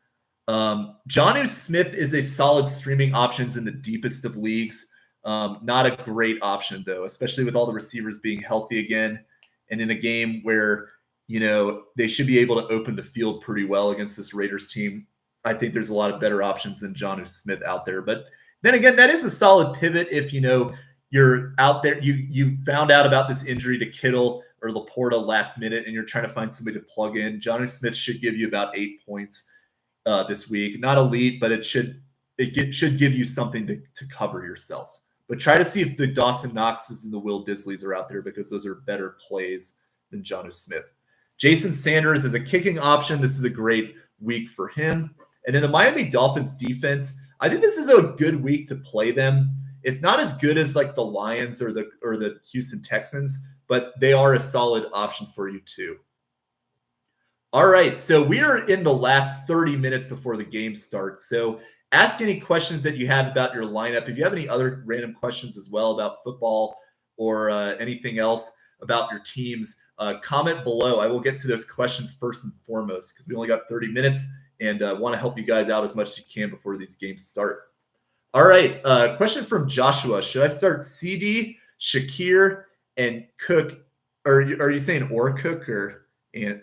Jonnu Smith is a solid streaming options in the deepest of leagues. Not a great option, though, especially with all the receivers being healthy again. And in a game where, you know, they should be able to open the field pretty well against this Raiders team, I think there's a lot of better options than Jonnu Smith out there. But then again, that is a solid pivot if, you know, you're out there, you found out about this injury to Kittle or Laporta last minute, and you're trying to find somebody to plug in. Jonnu Smith should give you about 8 points this week. Not elite, but it should give you something to cover yourself. But try to see if the Dawson Knoxes and the Will Disleys are out there, because those are better plays than Jonnu Smith. Jason Sanders is a kicking option. This is a great week for him. And then the Miami Dolphins defense, I think this is a good week to play them. It's not as good as like the Lions or the Houston Texans, but they are a solid option for you too. All right, so we are in the last 30 minutes before the game starts. So ask any questions that you have about your lineup. If you have any other random questions as well about football or anything else about your teams, comment below. I will get to those questions first and foremost, because we only got 30 minutes and want to help you guys out as much as you can before these games start. All right, question from Joshua. Should I start CD, Shakir, and Cook? Or are you saying or Cook or and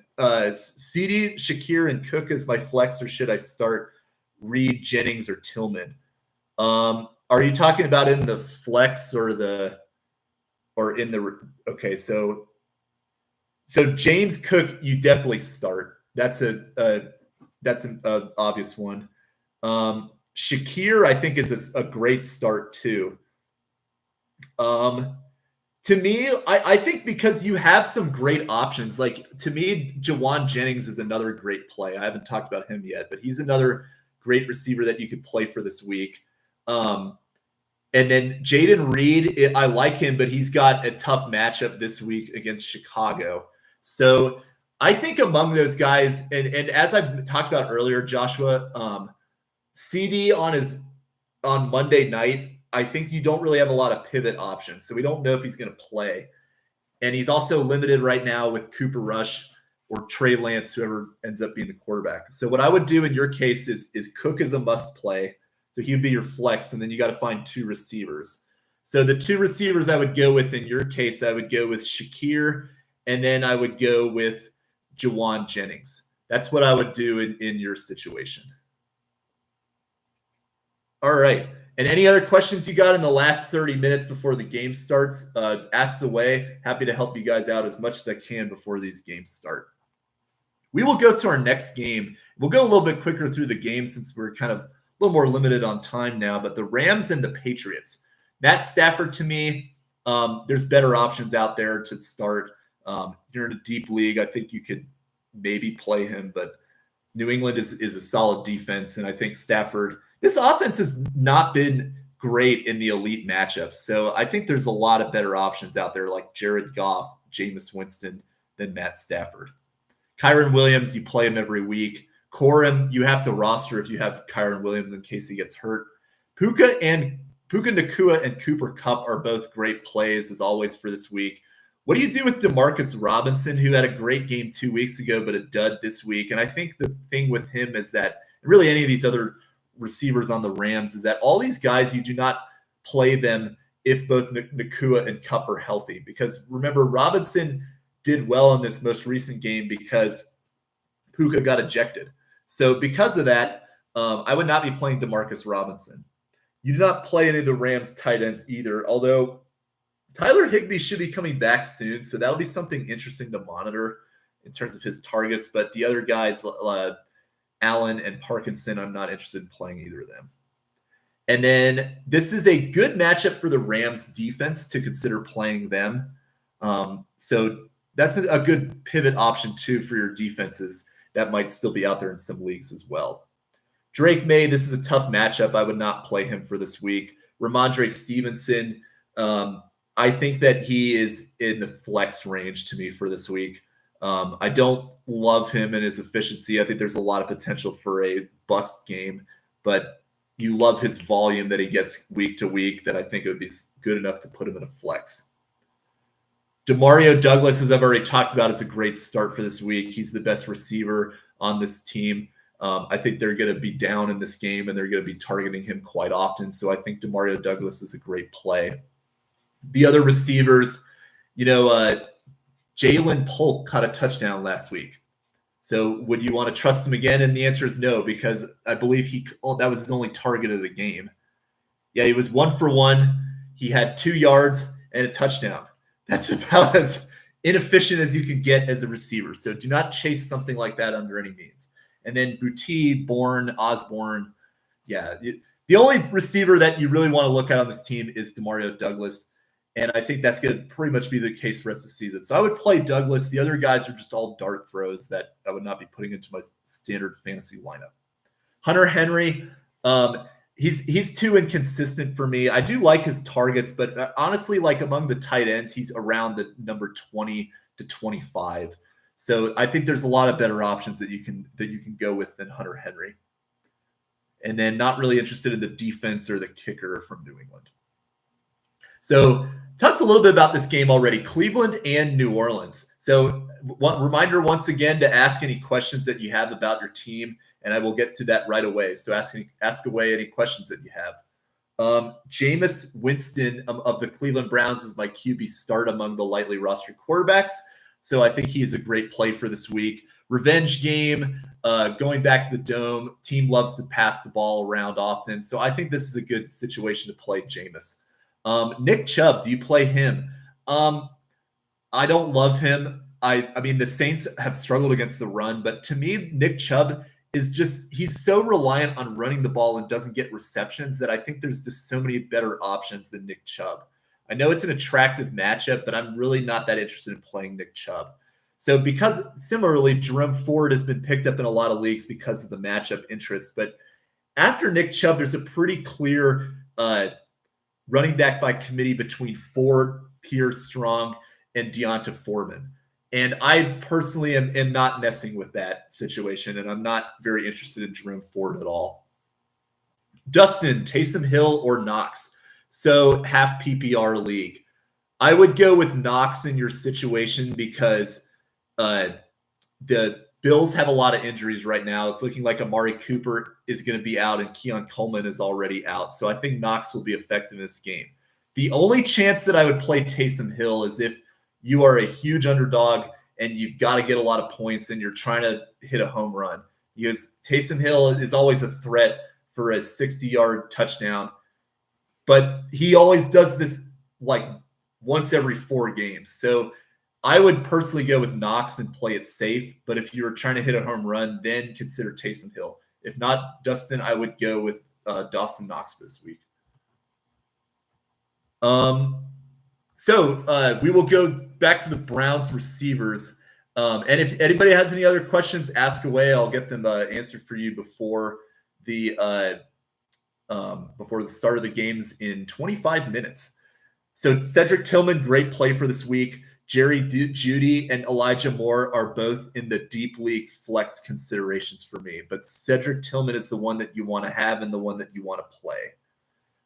CD, Shakir, and Cook as my flex, or should I start Reed, Jennings, or Tillman? Are you talking about in the flex or in the okay? So James Cook, you definitely start. That's an obvious one. Shakir, I think, is a great start too. To me, I think because you have some great options. Like, to me, Jawan Jennings is another great play. I haven't talked about him yet, but he's another great receiver that you could play for this week. And then Jaden Reed, I like him, but he's got a tough matchup this week against Chicago. So I think among those guys, and as I've talked about earlier, Joshua, CD on Monday night, I think you don't really have a lot of pivot options. So we don't know if he's going to play. And he's also limited right now with Cooper Rush or Trey Lance, whoever ends up being the quarterback. So what I would do in your case is Cook is a must play. So he would be your flex, and then you got to find two receivers. So the two receivers I would go with in your case, I would go with Shakir, and then I would go with Jawan Jennings. That's what I would do in your situation. All right. And any other questions you got in the last 30 minutes before the game starts, ask away. Happy to help you guys out as much as I can before these games start. We will go to our next game. We'll go a little bit quicker through the game since we're kind of a little more limited on time now, but the Rams and the Patriots. Matt Stafford, to me, there's better options out there to start. You're in a deep league. I think you could maybe play him, but New England is a solid defense, and I think Stafford, this offense has not been great in the elite matchups. So I think there's a lot of better options out there like Jared Goff, Jameis Winston, than Matt Stafford. Kyron Williams, you play him every week. Corum, you have to roster if you have Kyron Williams in case he gets hurt. Puka Nacua and Cooper Kupp are both great plays, as always, for this week. What do you do with Demarcus Robinson, who had a great game 2 weeks ago, but a dud this week? And I think the thing with him is that, really any of these other receivers on the Rams, is that all these guys, you do not play them if both Nacua and Kupp are healthy. Because remember, Robinson did well in this most recent game because Puka got ejected. So because of that, I would not be playing Demarcus Robinson. You do not play any of the Rams tight ends either, although Tyler Higbee should be coming back soon, so that'll be something interesting to monitor in terms of his targets. But the other guys, Allen and Parkinson, I'm not interested in playing either of them. And then this is a good matchup for the Rams defense to consider playing them. So that's a good pivot option too for your defenses that might still be out there in some leagues as well. Drake May, this is a tough matchup. I would not play him for this week. Ramondre Stevenson, I think that he is in the flex range to me for this week. I don't love him and his efficiency. I think there's a lot of potential for a bust game, but you love his volume that he gets week to week, that I think it would be good enough to put him in a flex. Demario Douglas, as I've already talked about, is a great start for this week. He's the best receiver on this team. I think they're going to be down in this game, and they're going to be targeting him quite often. So I think Demario Douglas is a great play. The other receivers, Jalen Polk caught a touchdown last week. So would you want to trust him again? And the answer is no, because I believe that was his only target of the game. Yeah, he was 1 for 1. He had 2 yards and a touchdown. That's about as inefficient as you can get as a receiver. So do not chase something like that under any means. And then Boutte, Bourne, Osborne. Yeah, the only receiver that you really want to look at on this team is Demario Douglas. And I think that's going to pretty much be the case the rest of the season. So I would play Douglas. The other guys are just all dart throws that I would not be putting into my standard fantasy lineup. Hunter Henry, he's too inconsistent for me. I do like his targets, but honestly, like among the tight ends, he's around the number 20 to 25. So I think there's a lot of better options that you can go with than Hunter Henry. And then not really interested in the defense or the kicker from New England. So talked a little bit about this game already, Cleveland and New Orleans. So one reminder once again to ask any questions that you have about your team, and I will get to that right away. So ask away any questions that you have. Jameis Winston of the Cleveland Browns is my QB start among the lightly rostered quarterbacks. So I think he's a great play for this week. Revenge game, going back to the Dome. Team loves to pass the ball around often. So I think this is a good situation to play Jameis. Nick Chubb, do you play him? I don't love him. I mean, the Saints have struggled against the run, but to me, Nick Chubb is he's so reliant on running the ball and doesn't get receptions that I think there's just so many better options than Nick Chubb. I know it's an attractive matchup, but I'm really not that interested in playing Nick Chubb. So because similarly, Jerome Ford has been picked up in a lot of leagues because of the matchup interest. But after Nick Chubb, there's a pretty clear running back by committee between Ford, Pierce, Strong, and Deonta Foreman. And I personally am not messing with that situation, and I'm not very interested in Jerome Ford at all. Dustin, Taysom Hill, or Knox? So half PPR league. I would go with Knox in your situation because the Bills have a lot of injuries right now. It's looking like Amari Cooper is going to be out and Keon Coleman is already out. So I think Knox will be effective in this game. The only chance that I would play Taysom Hill is if you are a huge underdog and you've got to get a lot of points and you're trying to hit a home run. Because Taysom Hill is always a threat for a 60-yard touchdown. But he always does this like once every 4 games. So I would personally go with Knox and play it safe. But if you're trying to hit a home run, then consider Taysom Hill. If not, Dustin, I would go with Dawson Knox for this week. So we will go back to the Browns receivers. And if anybody has any other questions, ask away. I'll get them answered for you before the start of the games in 25 minutes. So Cedric Tillman, great play for this week. Jerry Jeudy and Elijah Moore are both in the deep league flex considerations for me. But Cedric Tillman is the one that you want to have and the one that you want to play.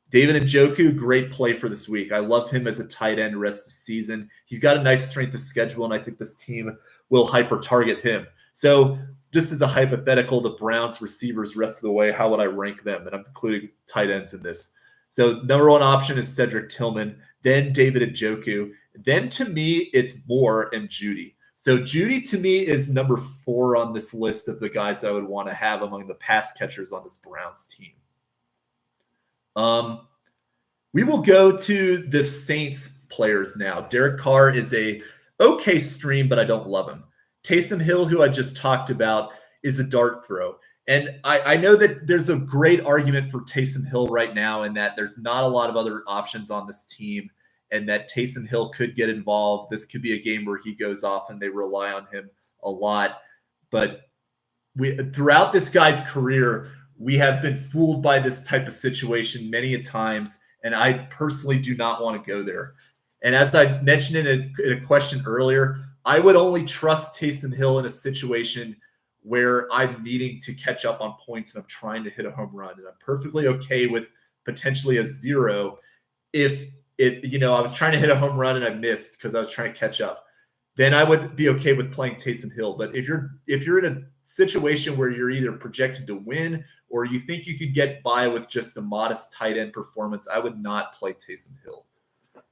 David Njoku, great play for this week. I love him as a tight end rest of the season. He's got a nice strength of schedule, and I think this team will hyper-target him. So just as a hypothetical, the Browns receivers rest of the way, how would I rank them? And I'm including tight ends in this. So number one option is Cedric Tillman, then David Njoku. Then to me, it's Moore and Jeudy. So Jeudy to me is number 4 on this list of the guys I would want to have among the pass catchers on this Browns team. We will go to the Saints players now. Derek Carr is a okay stream, but I don't love him. Taysom Hill, who I just talked about, is a dart throw. And I know that there's a great argument for Taysom Hill right now and that there's not a lot of other options on this team and that Taysom Hill could get involved. This could be a game where he goes off and they rely on him a lot. But throughout this guy's career, we have been fooled by this type of situation many a times, and I personally do not want to go there. And as I mentioned in a question earlier, I would only trust Taysom Hill in a situation where I'm needing to catch up on points and I'm trying to hit a home run. And I'm perfectly okay with potentially a 0 if I was trying to hit a home run and I missed because I was trying to catch up. Then I would be okay with playing Taysom Hill. But if you're in a situation where you're either projected to win or you think you could get by with just a modest tight end performance, I would not play Taysom Hill.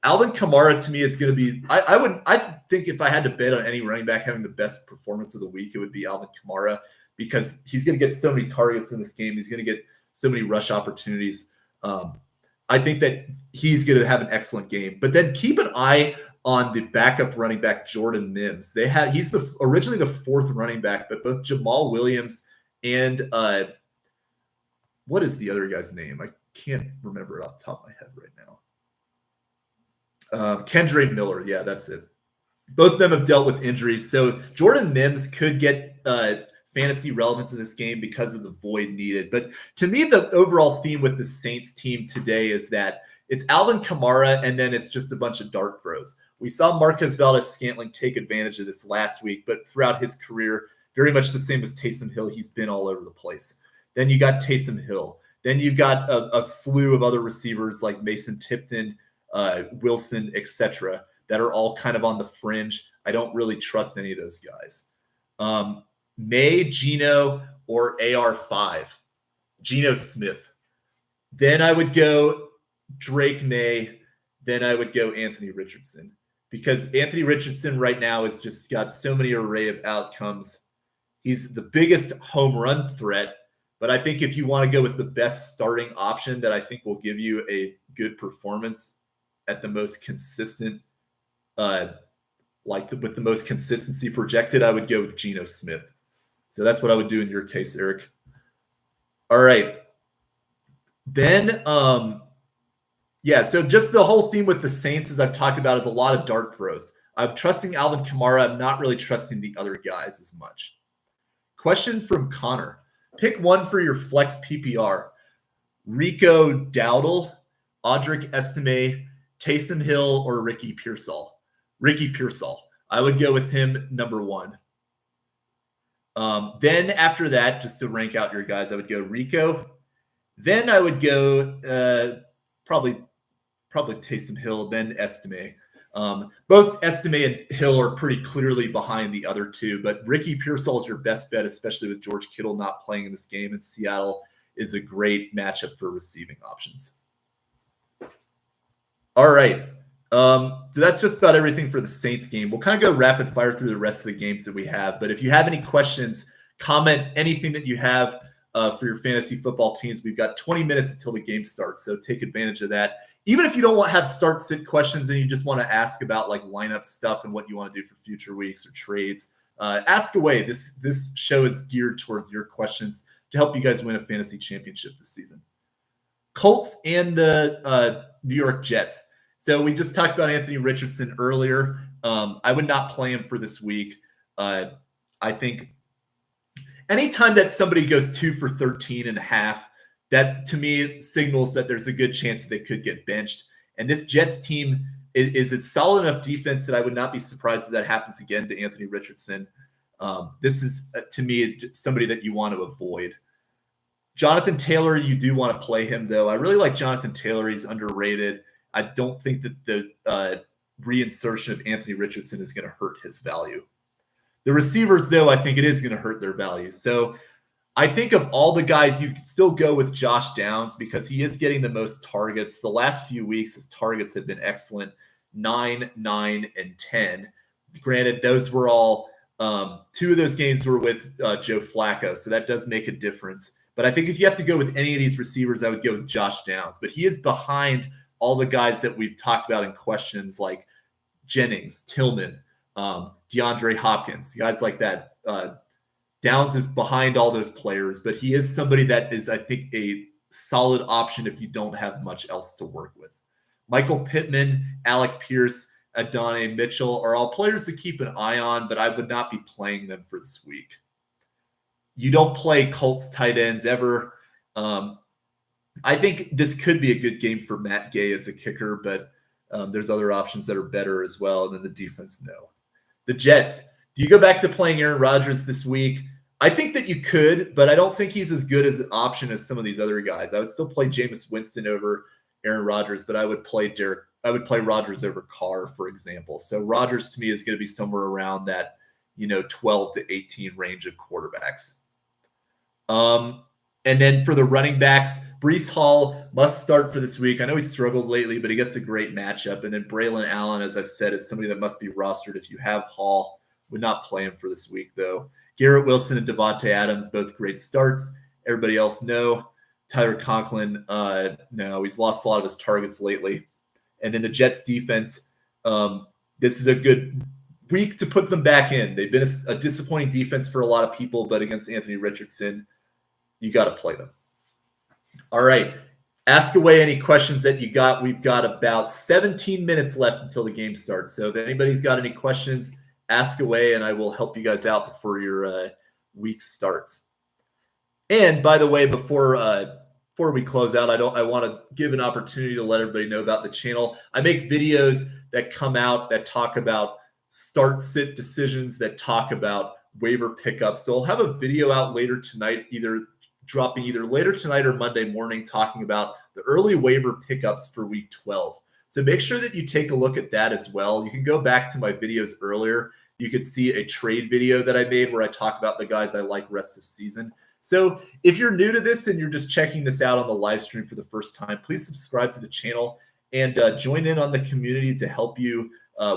Alvin Kamara to me is going to be. I think if I had to bet on any running back having the best performance of the week, it would be Alvin Kamara because he's going to get so many targets in this game. He's going to get so many rush opportunities. I think that he's going to have an excellent game. But then keep an eye on the backup running back Jordan Mims. He's originally the 4th running back, but both Jamal Williams and what is the other guy's name? I can't remember it off the top of my head right now. Kendre Miller. Yeah, that's it. Both of them have dealt with injuries. So Jordan Mims could get fantasy relevance in this game because of the void needed. But to me, the overall theme with the Saints team today is that it's Alvin Kamara and then it's just a bunch of dart throws. We saw Marquez Valdes-Scantling take advantage of this last week, but throughout his career, very much the same as Taysom Hill, he's been all over the place. Then you got Taysom Hill. Then you got a slew of other receivers like Mason Tipton, Wilson, etc., that are all kind of on the fringe. I don't really trust any of those guys. May, Geno, or AR5. Geno Smith. Then I would go Drake May. Then I would go Anthony Richardson because Anthony Richardson right now has just got so many array of outcomes. He's the biggest home run threat, but I think if you want to go with the best starting option that I think will give you a good performance at the most consistent, with the most consistency projected, I would go with Geno Smith. So that's what I would do in your case, Eric. All right. Then Yeah, so just the whole theme with the Saints, as I've talked about, is a lot of dart throws. I'm trusting Alvin Kamara. I'm not really trusting the other guys as much. Question from Connor. Pick one for your flex PPR. Rico Dowdle, Audric Estime, Taysom Hill, or Ricky Pearsall? Ricky Pearsall. I would go with him number one. Then after that, just to rank out your guys, I would go Rico. Then I would go probably Taysom Hill, then Estime. Both Estime and Hill are pretty clearly behind the other two, but Ricky Pearsall is your best bet, especially with George Kittle not playing in this game, and Seattle is a great matchup for receiving options. All right. So that's just about everything for the Saints game. We'll kind of go rapid fire through the rest of the games that we have, but if you have any questions, comment anything that you have for your fantasy football teams. We've got 20 minutes until the game starts, so take advantage of that. Even if you don't want to have start sit questions and you just want to ask about like lineup stuff and what you want to do for future weeks or trades, ask away. This show is geared towards your questions to help you guys win a fantasy championship this season. Colts and the New York Jets. So we just talked about Anthony Richardson earlier. I would not play him for this week. I think anytime that somebody goes 2 for 13 and a half, that to me signals that there's a good chance that they could get benched. And this Jets team is a solid enough defense that I would not be surprised if that happens again to Anthony Richardson. This is, to me, somebody that you want to avoid. Jonathan Taylor, you do want to play him, though. I really like Jonathan Taylor. He's underrated. I don't think that the reinsertion of Anthony Richardson is going to hurt his value. The receivers, though, I think it is going to hurt their value. So I think of all the guys, you can still go with Josh Downs because he is getting the most targets. The last few weeks, his targets have been excellent, 9, 9, and 10. Granted, those were all 2 of those games were with Joe Flacco, so that does make a difference. But I think if you have to go with any of these receivers, I would go with Josh Downs. But he is behind all the guys that we've talked about in questions like Jennings, Tillman, DeAndre Hopkins, guys like that. Downs is behind all those players, but he is somebody that is, I think, a solid option if you don't have much else to work with. Michael Pittman, Alec Pierce, Adonai Mitchell are all players to keep an eye on, but I would not be playing them for this week. You don't play Colts tight ends ever. I think this could be a good game for Matt Gay as a kicker, but there's other options that are better as well. And then the defense, no. The Jets, do you go back to playing Aaron Rodgers this week? I think that you could, but I don't think he's as good as an option as some of these other guys. I would still play Jameis Winston over Aaron Rodgers, but I would play Rodgers over Carr, for example. So Rodgers to me is going to be somewhere around that, 12 to 18 range of quarterbacks. And then for the running backs, Breece Hall must start for this week. I know he struggled lately, but he gets a great matchup. And then Braylon Allen, as I've said, is somebody that must be rostered if you have Hall. Would not play him for this week, though. Garrett Wilson and Devontae Adams, both great starts. Everybody else, no. Tyler Conklin, no. He's lost a lot of his targets lately. And then the Jets defense, this is a good week to put them back in. They've been a disappointing defense for a lot of people, but against Anthony Richardson, you got to play them. All right. Ask away any questions that you got. We've got about 17 minutes left until the game starts. So if anybody's got any questions, ask away, and I will help you guys out before your week starts. And by the way, before we close out, I want to give an opportunity to let everybody know about the channel. I make videos that come out that talk about start-sit decisions, that talk about waiver pickups. So I'll have a video out later tonight, dropping either later tonight or Monday morning, talking about the early waiver pickups for week 12. So make sure that you take a look at that as well. You can go back to my videos earlier. You could see a trade video that I made where I talk about the guys I like rest of season. So if you're new to this and you're just checking this out on the live stream for the first time, please subscribe to the channel and join in on the community to help you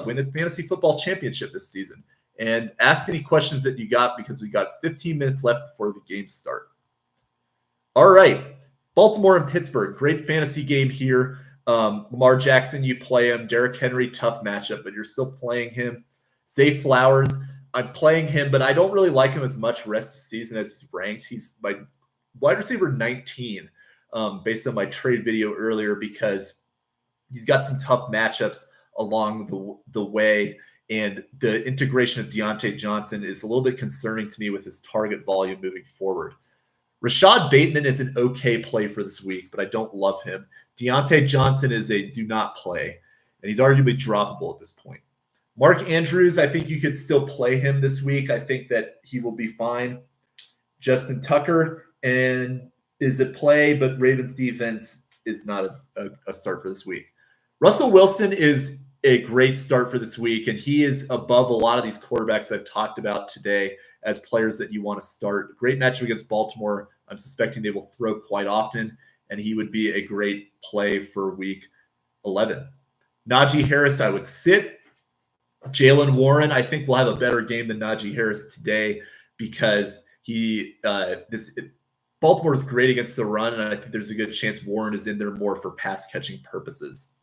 win a fantasy football championship this season. And ask any questions that you got because we got 15 minutes left before the games start. All right, Baltimore and Pittsburgh, great fantasy game here. Lamar Jackson, you play him. Derrick Henry, tough matchup, but you're still playing him. Zay Flowers, I'm playing him, but I don't really like him as much rest of the season as he's ranked. He's my wide receiver 19 based on my trade video earlier because he's got some tough matchups along the way. And the integration of Deontay Johnson is a little bit concerning to me with his target volume moving forward. Rashad Bateman is an okay play for this week, but I don't love him. Deontay Johnson is a do not play, and he's arguably droppable at this point. Mark Andrews, I think you could still play him this week. I think that he will be fine. Justin Tucker and is a play, but Ravens defense is not a start for this week. Russell Wilson is a great start for this week, and he is above a lot of these quarterbacks I've talked about today as players that you want to start. Great matchup against Baltimore. I'm suspecting they will throw quite often, and he would be a great play for week 11. Najee Harris, I would sit. Jaylen Warren, I think, will have a better game than Najee Harris today because Baltimore is great against the run, and I think there's a good chance Warren is in there more for pass catching purposes.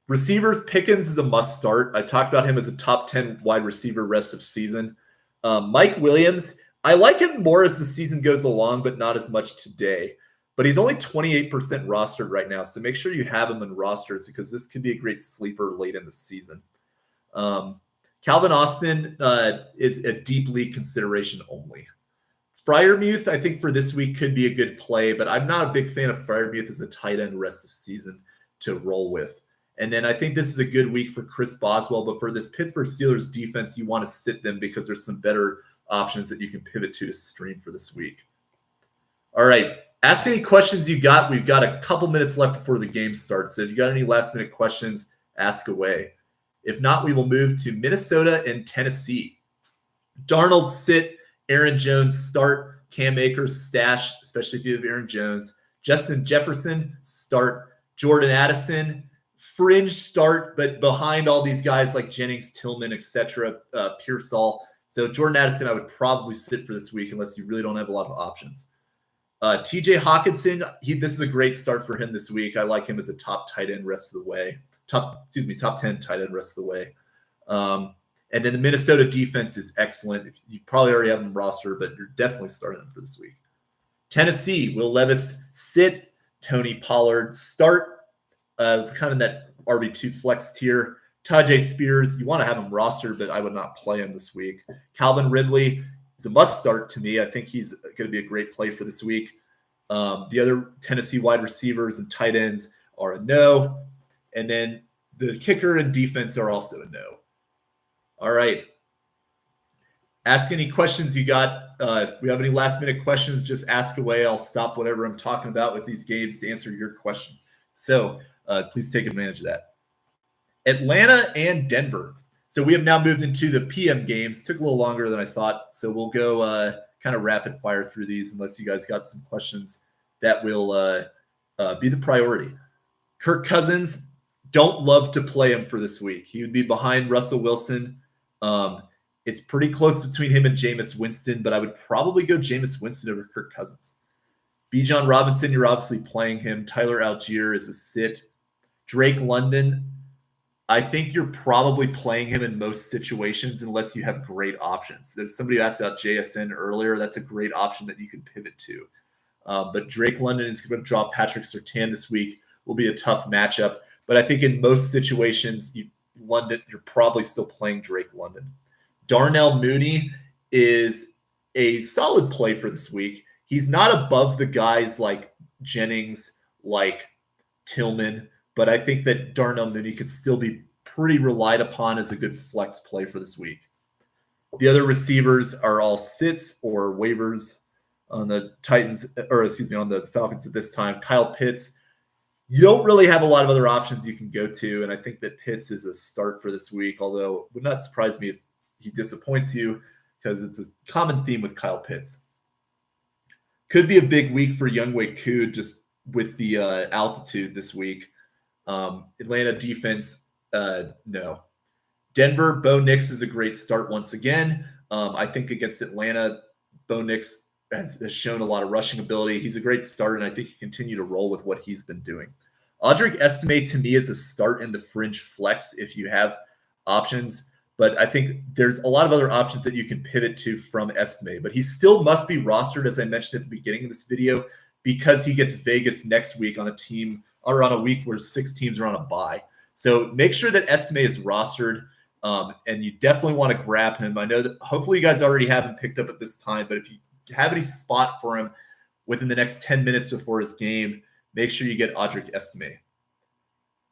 Receivers, Pickens is a must start. I talked about him as a top 10 wide receiver rest of season. Mike Williams, I like him more as the season goes along, but not as much today. But he's only 28% rostered right now, so make sure you have him in rosters because this could be a great sleeper late in the season. Calvin Austin is a deep league consideration only. Freiermuth, I think for this week could be a good play, but I'm not a big fan of Freiermuth as a tight end rest of season to roll with. And then I think this is a good week for Chris Boswell, but for this Pittsburgh Steelers defense, you want to sit them because there's some better options that you can pivot to stream for this week. All right. Ask any questions you got. We've got a couple minutes left before the game starts. So if you got any last minute questions, ask away. If not, we will move to Minnesota and Tennessee. Darnold sit, Aaron Jones start, Cam Akers stash, especially if you have Aaron Jones. Justin Jefferson start, Jordan Addison fringe start, but behind all these guys like Jennings, Tillman, etc., Pearsall. So Jordan Addison, I would probably sit for this week unless you really don't have a lot of options. TJ Hawkinson, this is a great start for him this week. I like him as a top tight end rest of the way. Top 10 tight end rest of the way. And then the Minnesota defense is excellent. You probably already have them roster, but you're definitely starting them for this week. Tennessee, Will Levis sit, Tony Pollard start, kind of that RB2 flex tier. Tajay Spears, you want to have him rostered, but I would not play him this week. Calvin Ridley is a must start to me. I think he's going to be a great play for this week. The other Tennessee wide receivers and tight ends are a no. And then the kicker and defense are also a no. All right. Ask any questions you got. If we have any last minute questions, just ask away. I'll stop whatever I'm talking about with these games to answer your question. So please take advantage of that. Atlanta and Denver. So we have now moved into the PM games. Took a little longer than I thought. So we'll go kind of rapid fire through these unless you guys got some questions that will be the priority. Kirk Cousins, don't love to play him for this week. He would be behind Russell Wilson. It's pretty close between him and Jameis Winston, but I would probably go Jameis Winston over Kirk Cousins. Bijan Robinson, you're obviously playing him. Tyler Algier is a sit. Drake London, I think you're probably playing him in most situations unless you have great options. There's somebody who asked about JSN earlier. That's a great option that you can pivot to. But Drake London is going to drop Patrick Surtain this week. Will be a tough matchup. But I think in most situations, you're probably still playing Drake London. Darnell Mooney is a solid play for this week. He's not above the guys like Jennings, like Tillman, but I think that Darnell Mooney could still be pretty relied upon as a good flex play for this week. The other receivers are all sits or waivers on the on the Falcons at this time. Kyle Pitts, you don't really have a lot of other options you can go to, and I think that Pitts is a start for this week, although it would not surprise me if he disappoints you because it's a common theme with Kyle Pitts. Could be a big week for Younghoe Koo just with the altitude this week. Atlanta defense, no. Denver, Bo Nix is a great start once again. I think against Atlanta, Bo Nix has shown a lot of rushing ability. He's a great start, and I think he can continue to roll with what he's been doing. Audric Estime, to me, is a start in the fringe flex if you have options. But I think there's a lot of other options that you can pivot to from Estime. But he still must be rostered, as I mentioned at the beginning of this video, because he gets Vegas next week on are on a week where 6 teams are on a bye. So make sure that Estime is rostered, and you definitely want to grab him. I know that hopefully you guys already have him picked up at this time, but if you have any spot for him within the next 10 minutes before his game, make sure you get Audric Estime.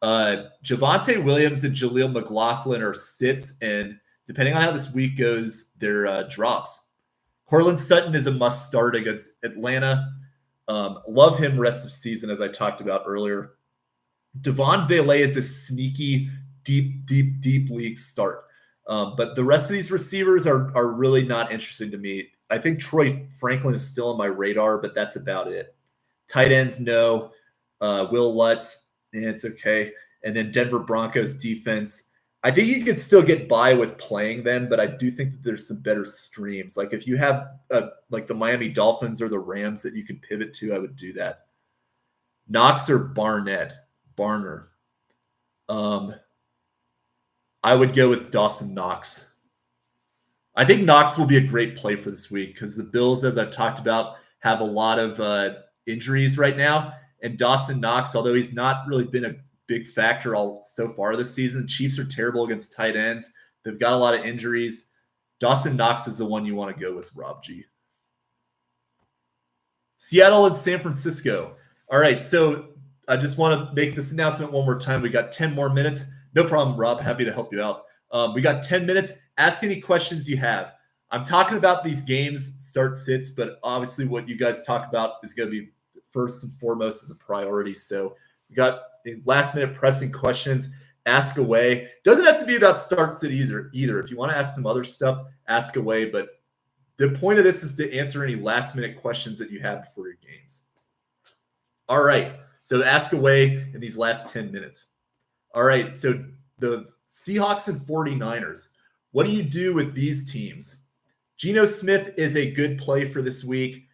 Javonte Williams and Jaleel McLaughlin are sits, and depending on how this week goes, they're drops. Cortland Sutton is a must start against Atlanta. Love him rest of season, as I talked about earlier. Devon Valet is a sneaky, deep league start. But the rest of these receivers are really not interesting to me. I think Troy Franklin is still on my radar, but that's about it. Tight ends, no. Will Lutz, it's okay. And then Denver Broncos defense. I think you can still get by with playing them, but I do think that there's some better streams. Like if you have like the Miami Dolphins or the Rams that you can pivot to, I would do that. Knox or Barner. I would go with Dawson Knox. I think Knox will be a great play for this week because the Bills, as I've talked about, have a lot of injuries right now. And Dawson Knox, although he's not really been a big factor all so far this season, Chiefs are terrible against tight ends. They've got a lot of injuries. Dawson Knox is the one you want to go with, Rob G. Seattle and San Francisco. All right, so I just want to make this announcement one more time. We got 10 more minutes. No problem, Rob. Happy to help you out. We got 10 minutes. Ask any questions you have. I'm talking about these games, start sits, but obviously what you guys talk about is going to be first and foremost as a priority. So we got last minute pressing questions. Ask away. Doesn't have to be about start sit either. If you want to ask some other stuff, ask away. But the point of this is to answer any last minute questions that you have before your games. All right. So ask away in these last 10 minutes. All right. So the Seahawks and 49ers. What do you do with these teams? Geno Smith is a good play for this week,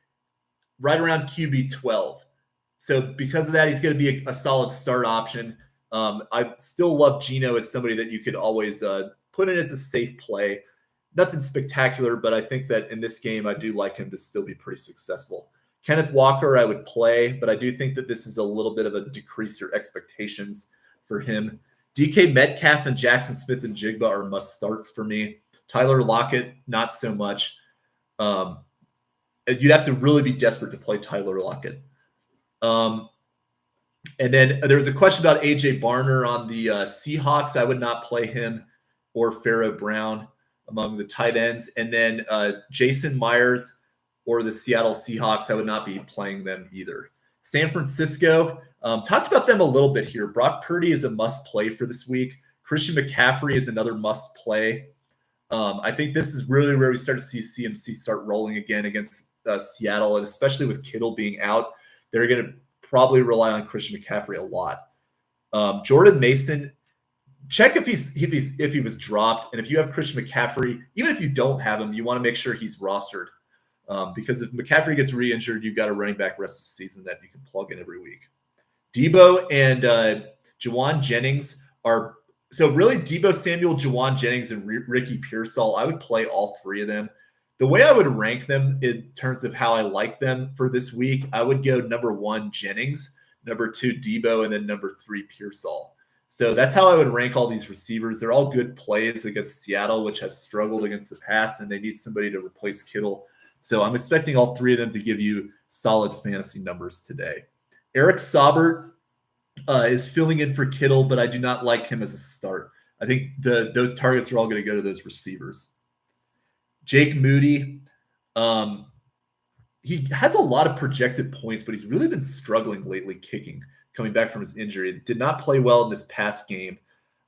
right around QB 12. So because of that, he's going to be a solid start option. I still love Geno as somebody that you could always put in as a safe play. Nothing spectacular, but I think that in this game, I do like him to still be pretty successful. Kenneth Walker, I would play, but I do think that this is a little bit of a decrease your expectations for him. DK Metcalf and Jackson Smith and Jigba are must starts for me. Tyler Lockett, not so much. You'd have to really be desperate to play Tyler Lockett. And then there was a question about AJ Barner on the Seahawks. I would not play him or Pharaoh Brown among the tight ends. And then Jason Myers or the Seattle Seahawks, I would not be playing them either. San Francisco, talked about them a little bit here. Brock Purdy is a must play for this week. Christian McCaffrey is another must play. I think this is really where we start to see CMC start rolling again against Seattle, and especially with Kittle being out, they're going to probably rely on Christian McCaffrey a lot. Jordan Mason, check if he was dropped, and if you have Christian McCaffrey, even if you don't have him, you want to make sure he's rostered. Because if McCaffrey gets re-injured, you've got a running back rest of the season that you can plug in every week. Debo and Jawan Jennings are – so really Debo Samuel, Jawan Jennings, and Ricky Pearsall, I would play all three of them. The way I would rank them in terms of how I like them for this week, I would go number 1, Jennings, number 2, Debo, and then number 3, Pearsall. So that's how I would rank all these receivers. They're all good plays against Seattle, which has struggled against the pass, and they need somebody to replace Kittle. So I'm expecting all three of them to give you solid fantasy numbers today. Eric Saubert is filling in for Kittle, but I do not like him as a start. I think those targets are all going to go to those receivers. Jake Moody, he has a lot of projected points, but he's really been struggling lately kicking, coming back from his injury. Did not play well in this past game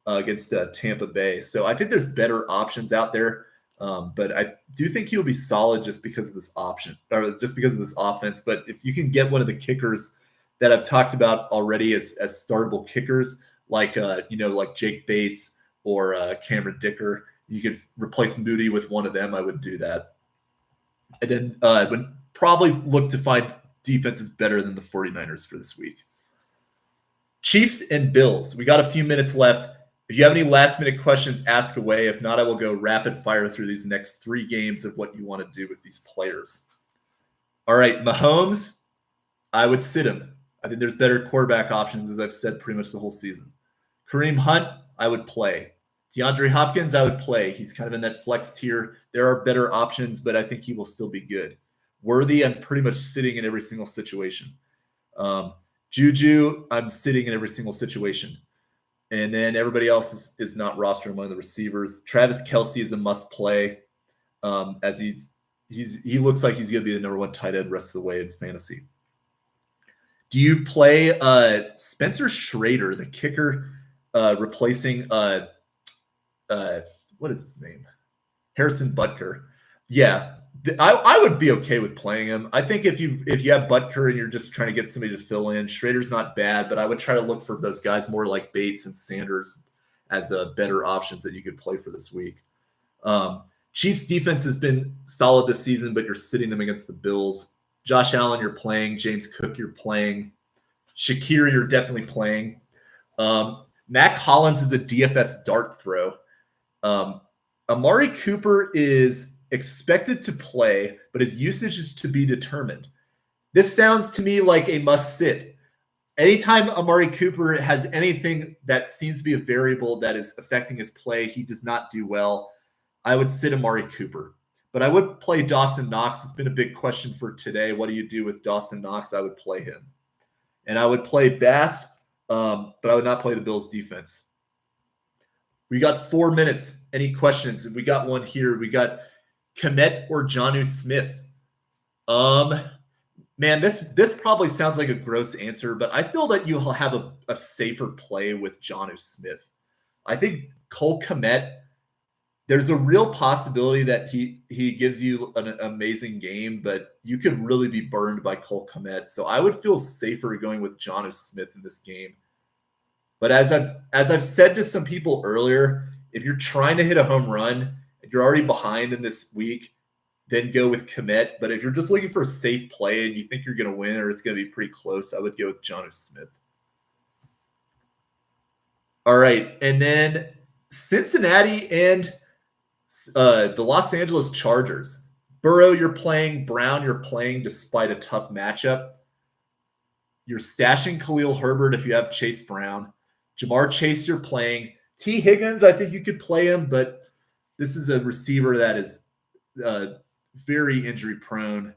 against Tampa Bay. So I think there's better options out there. But I do think he'll be solid just because of this option, or just because of this offense. But if you can get one of the kickers that I've talked about already as startable kickers, like like Jake Bates or Cameron Dicker, you could replace Moody with one of them. I would do that. And then I would probably look to find defenses better than the 49ers for this week. Chiefs and Bills. We got a few minutes left. If you have any last-minute questions, ask away. If not, I will go rapid fire through these next 3 games of what you want to do with these players. All right, Mahomes, I would sit him. I think there's better quarterback options, as I've said pretty much the whole season. Kareem Hunt, I would play. DeAndre Hopkins, I would play. He's kind of in that flex tier. There are better options, but I think he will still be good. Worthy, I'm pretty much sitting in every single situation. Juju, I'm sitting in every single situation. And then everybody else is not rostered among the receivers. Travis Kelce is a must play, as he looks like he's going to be the number one tight end rest of the way in fantasy. Do you play Spencer Schrader, the kicker, replacing what is his name? Harrison Butker. Yeah, I would be okay with playing him. I think if you have Butker and you're just trying to get somebody to fill in, Schrader's not bad, but I would try to look for those guys more like Bates and Sanders as better options that you could play for this week. Chiefs defense has been solid this season, but you're sitting them against the Bills. Josh Allen, you're playing. James Cook, you're playing. Shakir, you're definitely playing. Mac Hollins is a DFS dart throw. Amari Cooper is expected to play, but his usage is to be determined. This sounds to me like a must sit. Anytime Amari Cooper has anything that seems to be a variable that is affecting his play, he does not do well. I would sit Amari Cooper. But I would play Dawson Knox. It's been a big question for today. What do you do with Dawson Knox? I would play him. And I would play Bass, but I would not play the Bills defense. We got 4 minutes. Any questions? And we got one here. We got Kmet or Jonnu Smith. Man, this probably sounds like a gross answer, but I feel that you'll have a safer play with Jonnu Smith. I think Cole Kmet, there's a real possibility that he gives you an amazing game, but you could really be burned by Cole Kmet. So I would feel safer going with Jonnu Smith in this game. But as I've said to some people earlier, if you're trying to hit a home run and you're already behind in this week, then go with Kmet. But if you're just looking for a safe play and you think you're going to win or it's going to be pretty close, I would go with Jonnu Smith. All right. And then Cincinnati and the Los Angeles Chargers. Burrow, you're playing. Brown, you're playing despite a tough matchup. You're stashing Khalil Herbert if you have Chase Brown. Jamar Chase, you're playing. T. Higgins, I think you could play him, but this is a receiver that is very injury prone.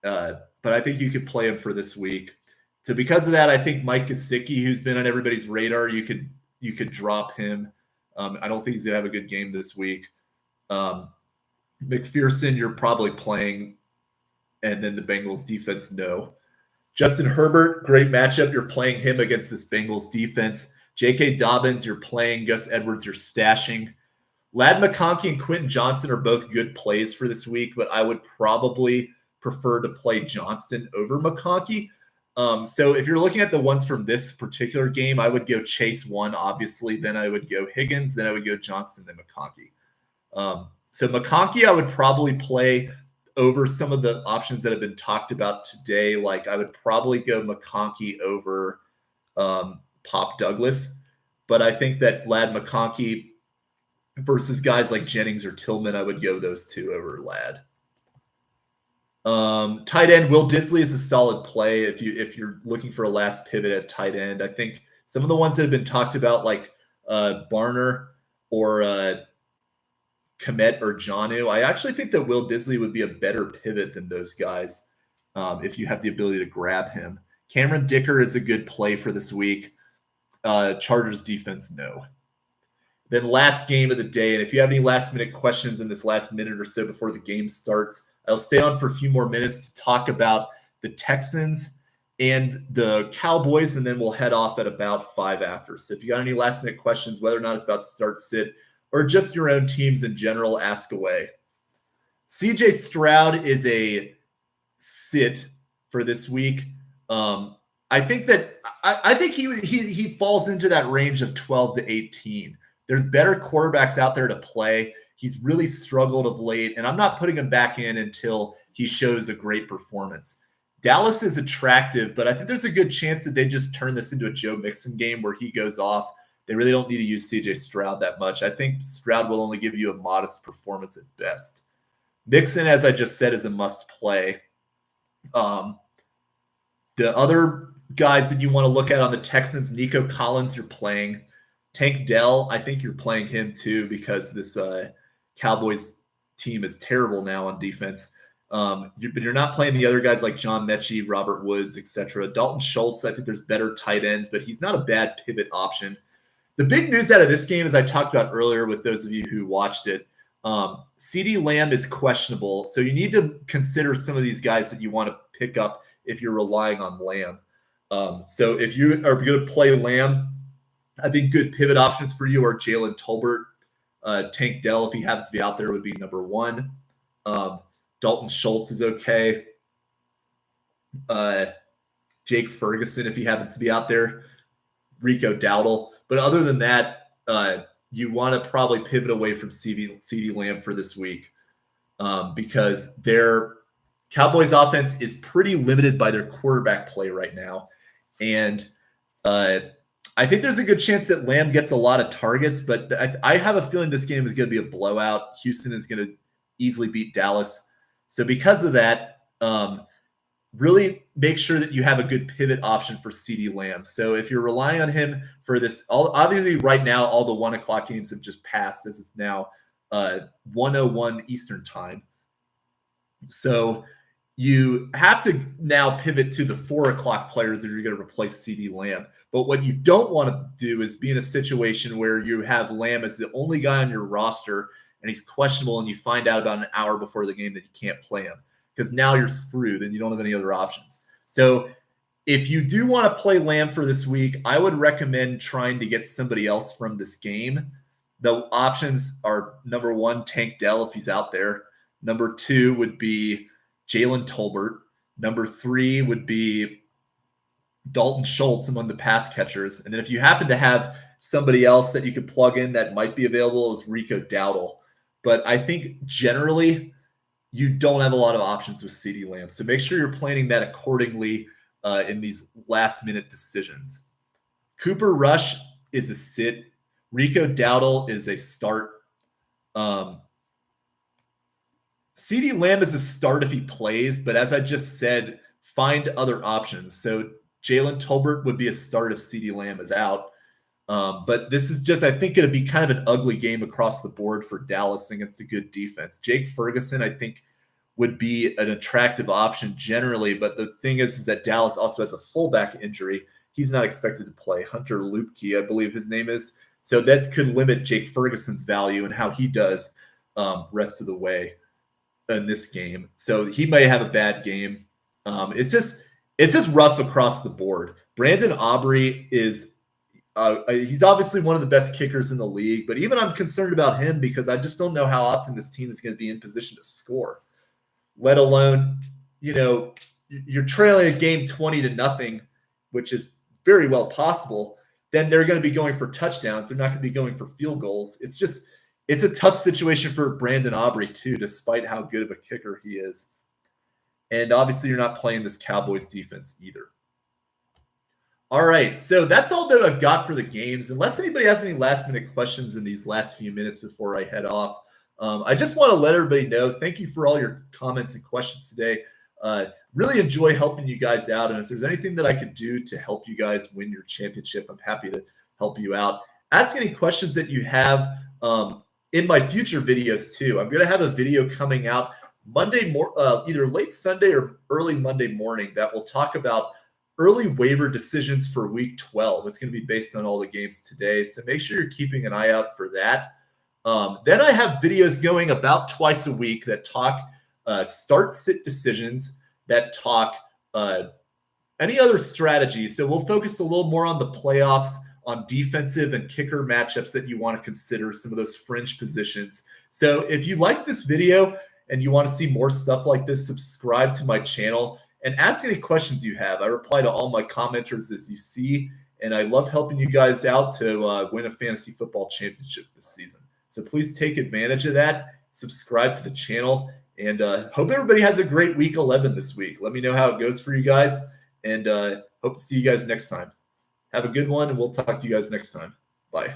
But I think you could play him for this week. So because of that, I think Mike Gesicki, who's been on everybody's radar, you could drop him. I don't think he's gonna have a good game this week. McPherson, you're probably playing, and then the Bengals defense, no. Justin Herbert, great matchup. You're playing him against this Bengals defense. J.K. Dobbins, you're playing. Gus Edwards, you're stashing. Ladd McConkey and Quentin Johnson are both good plays for this week, but I would probably prefer to play Johnston over McConkey. So if you're looking at the ones from this particular game, I would go Chase 1, obviously. Then I would go Higgins. Then I would go Johnston, then McConkey. So McConkey, I would probably play over some of the options that have been talked about today. Like I would probably go McConkey over Pop Douglas. But I think that Ladd McConkey versus guys like Jennings or Tillman, I would go those two over Ladd. Tight end, Will Disley is a solid play if you're looking for a last pivot at tight end. I think some of the ones that have been talked about, like Barner or Kmet or Jonnu, I actually think that Will Disley would be a better pivot than those guys if you have the ability to grab him. Cameron Dicker is a good play for this week. Chargers defense, no. Then last game of the day, and if you have any last-minute questions in this last minute or so before the game starts, I'll stay on for a few more minutes to talk about the Texans and the Cowboys, and then we'll head off at about 5 after. So if you got any last-minute questions, whether or not it's about start sit or just your own teams in general, ask away. CJ Stroud is a sit for this week. I think he falls into that range of 12 to 18. There's better quarterbacks out there to play. He's really struggled of late, and I'm not putting him back in until he shows a great performance. Dallas is attractive, but I think there's a good chance that they just turn this into a Joe Mixon game where he goes off. They really don't need to use CJ Stroud that much. I think Stroud will only give you a modest performance at best. Mixon, as I just said, is a must play. The other guys that you want to look at on the Texans, Nico Collins, you're playing. Tank Dell, I think you're playing him too because this Cowboys team is terrible now on defense. But you're not playing the other guys like John Mechie, Robert Woods, etc. Dalton Schultz, I think there's better tight ends, but he's not a bad pivot option. The big news out of this game, as I talked about earlier with those of you who watched it, CeeDee Lamb is questionable. So you need to consider some of these guys that you want to pick up if you're relying on Lamb. So if you are going to play Lamb, I think good pivot options for you are Jalen Tolbert. Tank Dell, if he happens to be out there, would be number one. Dalton Schultz is okay. Jake Ferguson, if he happens to be out there. Rico Dowdle. But other than that, you want to probably pivot away from CeeDee Lamb for this week because their Cowboys offense is pretty limited by their quarterback play right now. And I think there's a good chance that Lamb gets a lot of targets, but I have a feeling this game is going to be a blowout. Houston is going to easily beat Dallas. So because of that, really make sure that you have a good pivot option for CeeDee Lamb. So if you're relying on him for this, obviously right now, all the 1 o'clock games have just passed. This is now 1:01 Eastern time. So you have to now pivot to the 4 o'clock players that are going to replace CeeDee Lamb. But what you don't want to do is be in a situation where you have Lamb as the only guy on your roster and he's questionable and you find out about an hour before the game that you can't play him because now you're screwed and you don't have any other options. So if you do want to play Lamb for this week, I would recommend trying to get somebody else from this game. The options are number one, Tank Dell if he's out there. Number two would be Jalen Tolbert. Number three would be Dalton Schultz among the pass catchers. And then if you happen to have somebody else that you could plug in that might be available is Rico Dowdle. But I think generally you don't have a lot of options with CeeDee Lamb. So make sure you're planning that accordingly in these last-minute decisions. Cooper Rush is a sit. Rico Dowdle is a start. CeeDee Lamb is a start if he plays, but as I just said, find other options. So Jalen Tolbert would be a start if CeeDee Lamb is out. But this is just, I think, going to be kind of an ugly game across the board for Dallas against a good defense. Jake Ferguson, I think, would be an attractive option generally. But the thing is that Dallas also has a fullback injury. He's not expected to play. Hunter Lupke, I believe his name is. So that could limit Jake Ferguson's value and how he does rest of the way in this game. So he may have a bad game. It's just rough across the board. Brandon Aubrey is he's obviously one of the best kickers in the league, but even I'm concerned about him because I just don't know how often this team is going to be in position to score, let alone, you're trailing a game 20-0, which is very well possible. Then they're going to be going for touchdowns. They're not going to be going for field goals. It's a tough situation for Brandon Aubrey too, despite how good of a kicker he is. And obviously you're not playing this Cowboys defense either. All right, so that's all that I've got for the games. Unless anybody has any last-minute questions in these last few minutes before I head off, I just want to let everybody know, thank you for all your comments and questions today. Really enjoy helping you guys out, and if there's anything that I could do to help you guys win your championship, I'm happy to help you out. Ask any questions that you have in my future videos too. I'm going to have a video coming out either late Sunday or early Monday morning that will talk about early waiver decisions for week 12. It's going to be based on all the games today. So make sure you're keeping an eye out for that. Then I have videos going about twice a week that talk start-sit decisions, that talk any other strategies. So we'll focus a little more on the playoffs, on defensive and kicker matchups that you want to consider, some of those fringe positions. So if you like this video and you want to see more stuff like this, subscribe to my channel and ask any questions you have. I reply to all my commenters as you see, and I love helping you guys out to win a fantasy football championship this season. So please take advantage of that. Subscribe to the channel, and hope everybody has a great week 11 this week. Let me know how it goes for you guys, and hope to see you guys next time. Have a good one, and we'll talk to you guys next time. Bye.